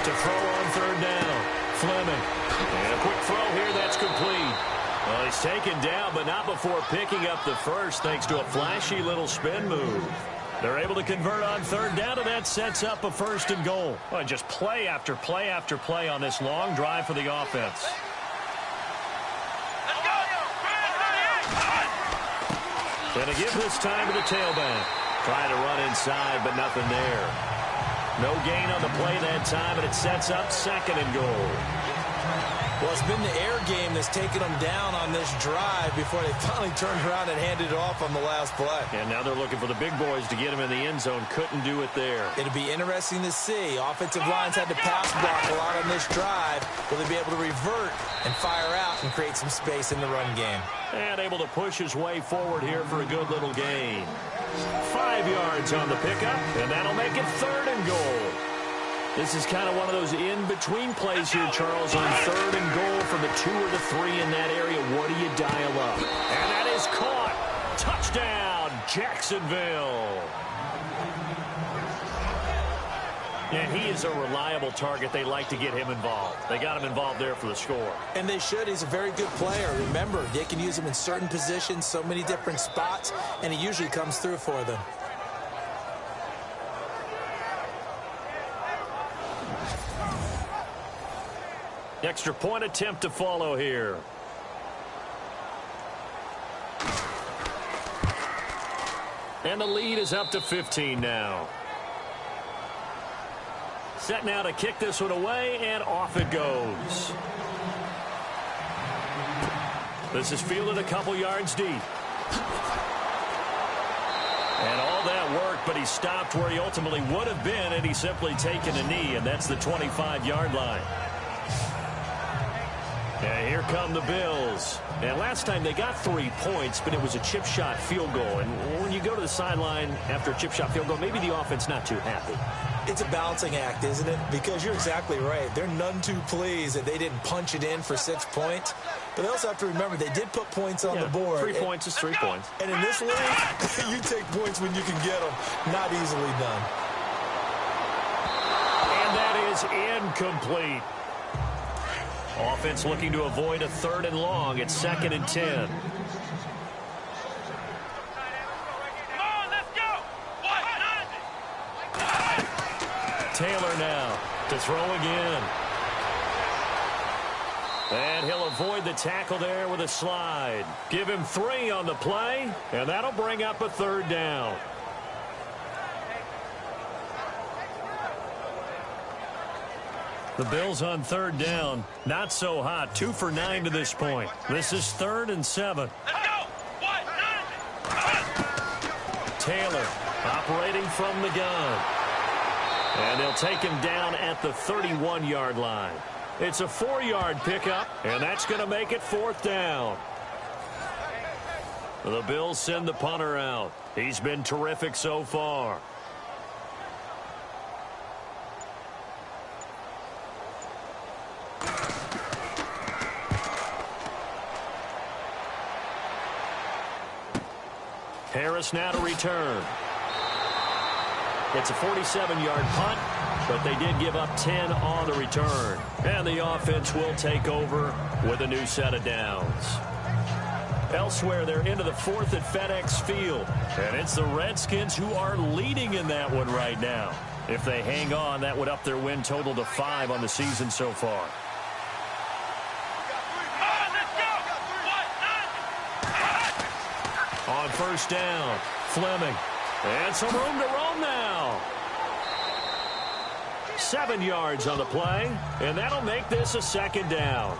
To throw on 3rd down, Fleming. And a quick throw here, that's complete. Well, he's taken down, but not before picking up the 1st thanks to a flashy little spin move. They're able to convert on 3rd down, and that sets up a 1st and goal. Well, just play after play after play on this long drive for the offense. Let's go. And to give this time to the tailback. Trying to run inside, but nothing there. No gain on the play that time, and it sets up 2nd and goal. Well, it's been the air game that's taken them down on this drive before they finally turned around and handed it off on the last play. And now they're looking for the big boys to get him in the end zone. Couldn't do it there. It'll be interesting to see. Offensive lines had to pass block a lot on this drive. Will they be able to revert and fire out and create some space in the run game? And able to push his way forward here for a good little gain. 5 yards on the pickup, and that'll make it 3rd and goal. This is kind of one of those in-between plays here, Charles, on 3rd and goal from the 2 or the 3 in that area. What do you dial up? And that is caught. Touchdown, Jacksonville. And he is a reliable target. They like to get him involved. They got him involved there for the score. And they should. He's a very good player. Remember, they can use him in certain positions, so many different spots, and he usually comes through for them. Extra point attempt to follow here. And the lead is up to 15 now. Set now to kick this one away, and off it goes. This is fielded a couple yards deep. And all that worked, but he stopped where he ultimately would have been, and he's simply taken a knee, and that's the 25-yard line. And here come the Bills. And last time they got 3 points, but it was a chip shot field goal. And when you go to the sideline after a chip shot field goal, maybe the offense not too happy. It's a balancing act, isn't it? Because you're exactly right. They're none too pleased that they didn't punch it in for 6 points. But they also have to remember they did put points on the board. 3 points is 3 points. And in this league, you take points when you can get them. Not easily done. And that is incomplete. Offense looking to avoid a 3rd and long. It's 2nd and 10. Taylor now to throw again. And he'll avoid the tackle there with a slide. Give him 3 on the play, and that'll bring up a 3rd down. The Bills on 3rd down. Not so hot. 2 for 9 to this point. This is 3rd and 7. Taylor operating from the gun. And they'll take him down at the 31-yard line. It's a 4-yard pickup, and that's going to make it 4th down. The Bills send the punter out. He's been terrific so far. Harris now to return. It's a 47-yard punt, but they did give up 10 on the return. And the offense will take over with a new set of downs. Elsewhere, they're into the 4th at FedEx Field. And it's the Redskins who are leading in that one right now. If they hang on, that would up their win total to 5 on the season so far. On 1st down, Fleming. And some room to roam now. 7 yards on the play, and that'll make this a 2nd down.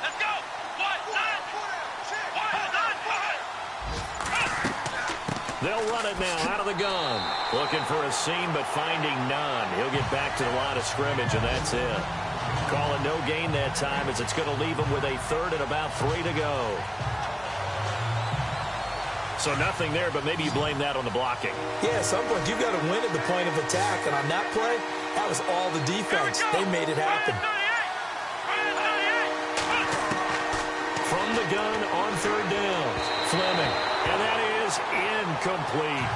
Let's go. They'll run it now out of the gun. Looking for a seam, but finding none. He'll get back to the line of scrimmage, and that's it. Calling no gain that time as it's going to leave him with a 3rd and about 3 to go. So nothing there, but maybe you blame that on the blocking. Yeah, at some point you've got to win at the point of attack. And on that play, that was all the defense. They made it happen. From the gun on 3rd down, Fleming. And that is incomplete.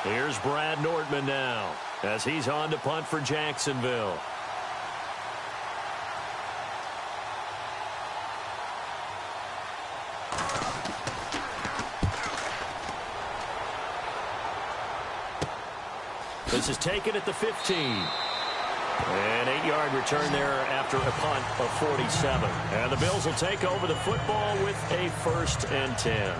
Here's Brad Nordman now as he's on to punt for Jacksonville. This is taken at the 15. An 8-yard return there after a punt of 47. And the Bills will take over the football with a 1st and 10.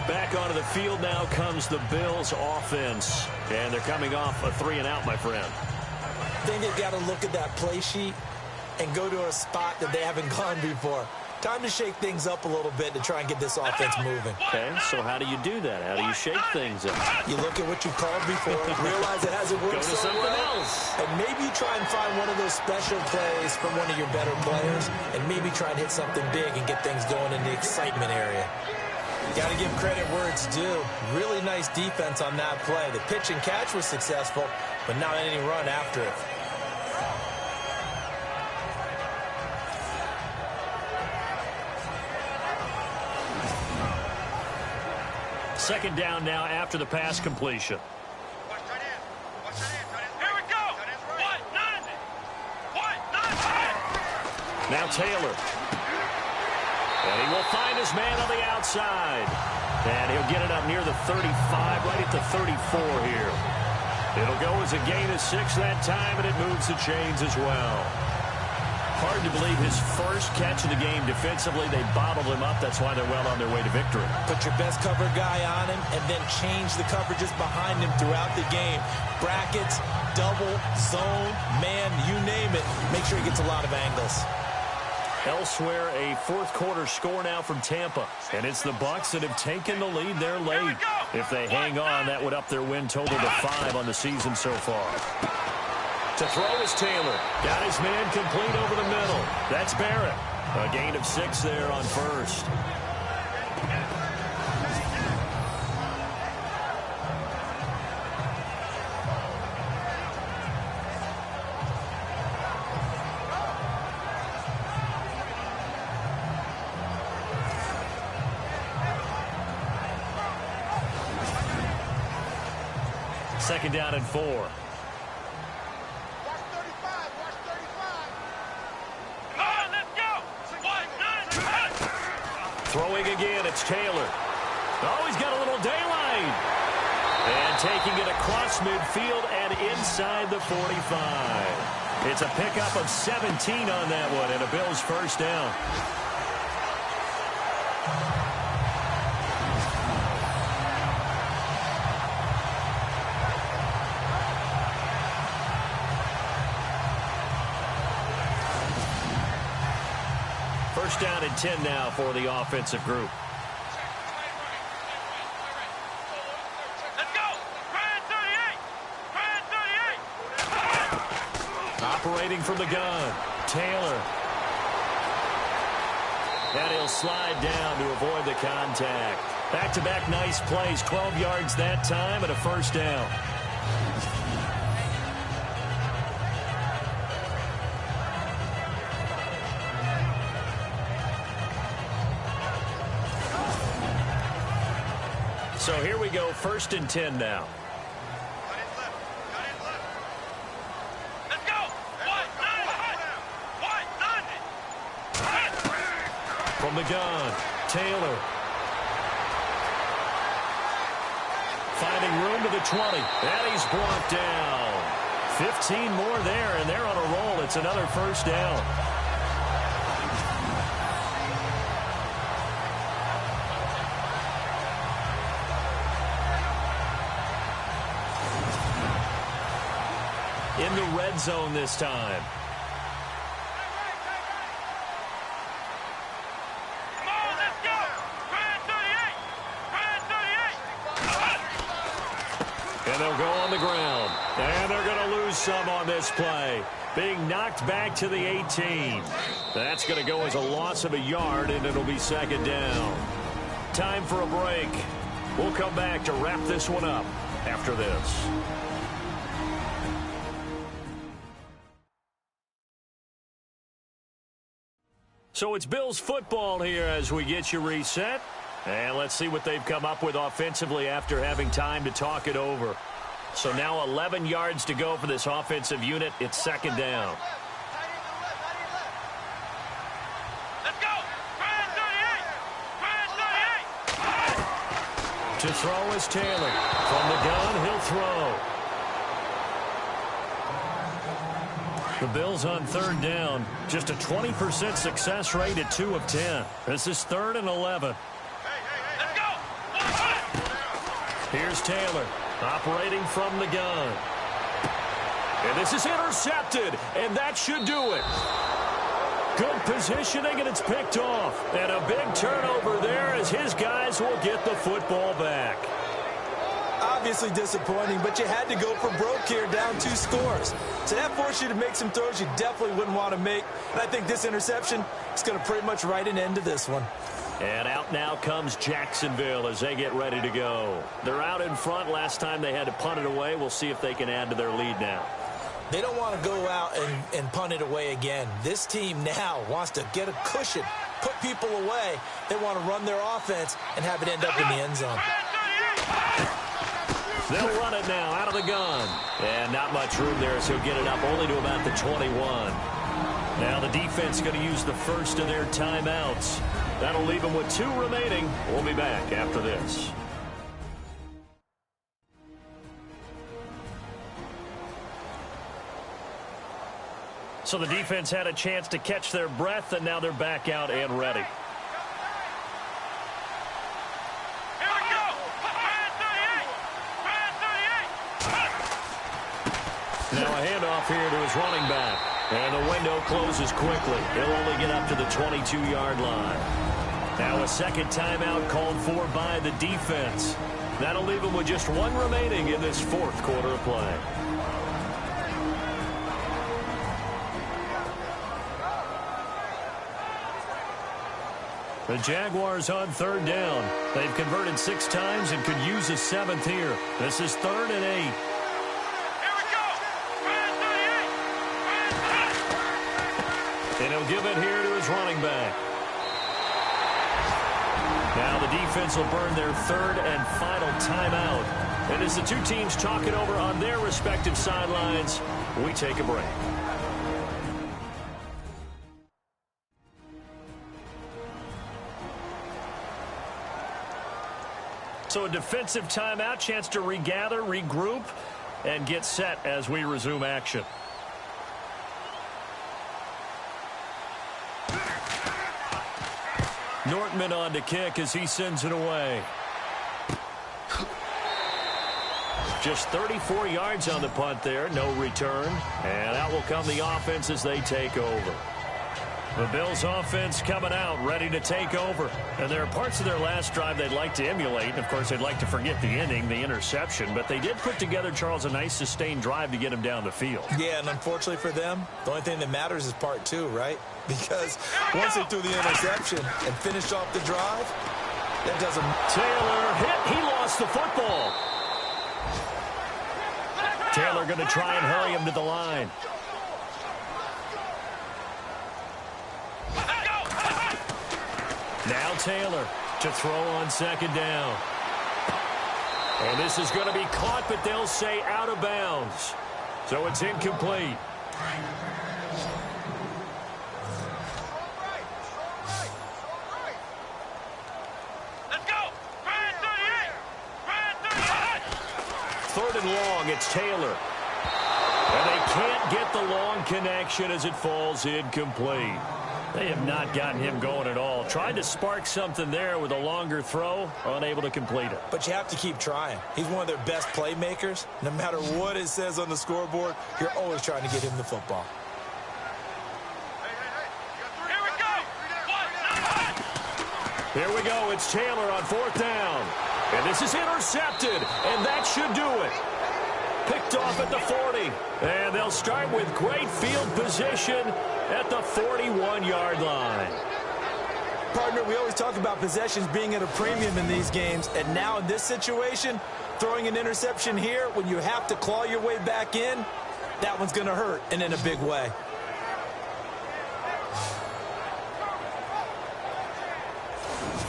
Back onto the field now comes the Bills offense. And they're coming off a 3-and-out, my friend. I think they've got to look at that play sheet and go to a spot that they haven't gone before. Time to shake things up a little bit to try and get this offense moving. Okay, so how do you do that? How do you shake things up? You look at what you called before, realize it hasn't worked Go to so something well, else. and maybe you try and find one of those special plays from one of your better players, and maybe try and hit something big and get things going in the excitement area. Got to give credit where it's due. Really nice defense on that play. The pitch and catch was successful, but not any run after it. Second down now after the pass completion. Here we go. Now Taylor. And he will find his man on the outside. And he'll get it up near the 35, right at the 34 here. It'll go as a gain of 6 that time, and it moves the chains as well. Hard to believe his first catch of the game defensively. They bottled him up. That's why they're well on their way to victory. Put your best cover guy on him and then change the coverages behind him throughout the game. Brackets, double, zone, man, you name it. Make sure he gets a lot of angles. Elsewhere, a fourth-quarter score now from Tampa. And it's the Bucs that have taken the lead there late. If they hang on, that would up their win total to 5 on the season so far. To throw is Taylor. Got his man complete over the middle. That's Barrett. A gain of 6 there on first. Second down and 4. Throwing again, it's Taylor. Oh, he's got a little daylight. And taking it across midfield and inside the 45. It's a pickup of 17 on that one, and a Bills first down. First down and 10 now for the offensive group. Let's go! Ryan 38! Operating from the gun, Taylor. And he'll slide down to avoid the contact. Back-to-back nice plays, 12 yards that time and a first down. So here we go, first and 10 now. Let's go! From the gun, Taylor. Finding room to the 20. And he's brought down. 15 more there, and they're on a roll. It's another first down. In the red zone this time. Come on, let's go! Ryan 38! And they'll go on the ground. And they're going to lose some on this play. Being knocked back to the 18. That's going to go as a loss of a yard, and it'll be second down. Time for a break. We'll come back to wrap this one up after this. So it's Bills football here as we get you reset. And let's see what they've come up with offensively after having time to talk it over. So now 11 yards to go for this offensive unit. It's second down. Let's go! Ryan 38! To throw is Taylor. From the gun, he'll throw. The Bills on third down. Just a 20% success rate at 2 of 10. This is 3rd and 11. Let's go! Here's Taylor operating from the gun. And this is intercepted, and that should do it. Good positioning, and it's picked off. And a big turnover there as his guys will get the football back. Obviously disappointing, but you had to go for broke here, down 2 scores. So that forced you to make some throws you definitely wouldn't want to make. And I think this interception is going to pretty much write an end to this one. And out now comes Jacksonville as they get ready to go. They're out in front. Last time they had to punt it away. We'll see if they can add to their lead now. They don't want to go out and punt it away again. This team now wants to get a cushion, put people away. They want to run their offense and have it end up in the end zone. They'll run it now out of the gun. And not much room there as he'll get it up only to about the 21. Now the defense going to use the first of their timeouts. That'll leave them with 2 remaining. We'll be back after this. So the defense had a chance to catch their breath, and now they're back out and ready. Here we go. Man 38. Now a handoff here to his running back. And the window closes quickly. He'll only get up to the 22-yard line. Now a second timeout called for by the defense. That'll leave him with just one remaining in this fourth quarter of play. The Jaguars on third down. They've converted 6 times and could use a 7th here. This is 3rd and 8. Here we go. Man 38. And he'll give it here to his running back. Now the defense will burn their 3rd and final timeout. And as the two teams talk it over on their respective sidelines, we take a break. So a defensive timeout, chance to regather, regroup, and get set as we resume action. Nortman on to kick as he sends it away. Just 34 yards on the punt there, no return. And out will come the offense as they take over. The Bills offense coming out, ready to take over. And there are parts of their last drive they'd like to emulate. And, of course, they'd like to forget the inning, the interception. But they did put together, Charles, a nice sustained drive to get him down the field. Yeah, and unfortunately for them, the only thing that matters is part 2, right? Because once they threw the interception and finished off the drive, that doesn't... Taylor hit. He lost the football. Taylor going to try and hurry him to the line. Now Taylor to throw on second down. And this is going to be caught, but they'll say out of bounds. So it's incomplete. Let's go. Man 38. Man 38. 3rd and long, it's Taylor. And they can't get the long connection as it falls incomplete. They have not gotten him going at all. Tried to spark something there with a longer throw, unable to complete it. But you have to keep trying. He's one of their best playmakers. No matter what it says on the scoreboard, you're always trying to get him the football. Here we go. Here we go. It's Taylor on 4th down. And this is intercepted. And that should do it. Picked off at the 40. And they'll start with great field position at the 41-yard line. Partner, we always talk about possessions being at a premium in these games. And now in this situation, throwing an interception here when you have to claw your way back in, that one's going to hurt, and in a big way.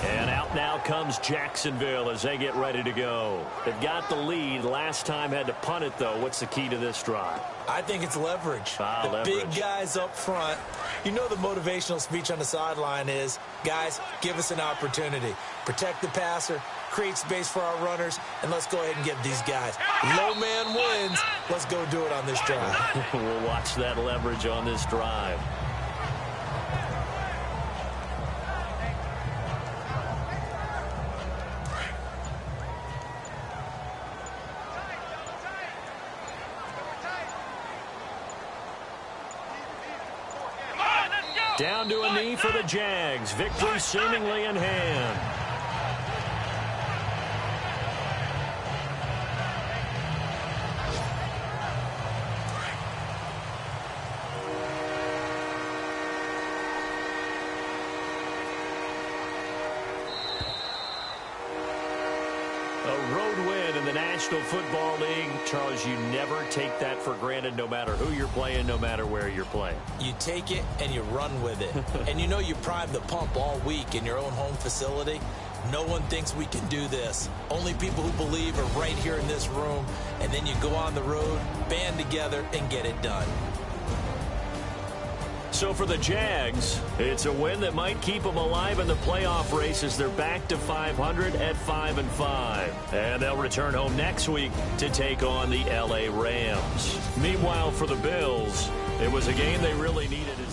And out now comes Jacksonville as they get ready to go. They've got the lead. Last time had to punt it, though. What's the key to this drive? I think it's leverage. The big guys up front. You know the motivational speech on the sideline is, guys, give us an opportunity. Protect the passer, create space for our runners, and let's go ahead and get these guys. Low man wins. Let's go do it on this drive. We'll watch that leverage on this drive. Down to a knee for the Jags. Victory seemingly in hand. A road win in the National Football League. Charles, you never take that for granted no matter who you're playing, no matter where you're playing. You take it and you run with it. And you know you prime the pump all week in your own home facility. No one thinks we can do this. Only people who believe are right here in this room. And then you go on the road, band together, and get it done. So for the Jags, it's a win that might keep them alive in the playoff race as they're back to 500 at 5-5. And they'll return home next week to take on the LA Rams. Meanwhile, for the Bills, It was a game they really needed.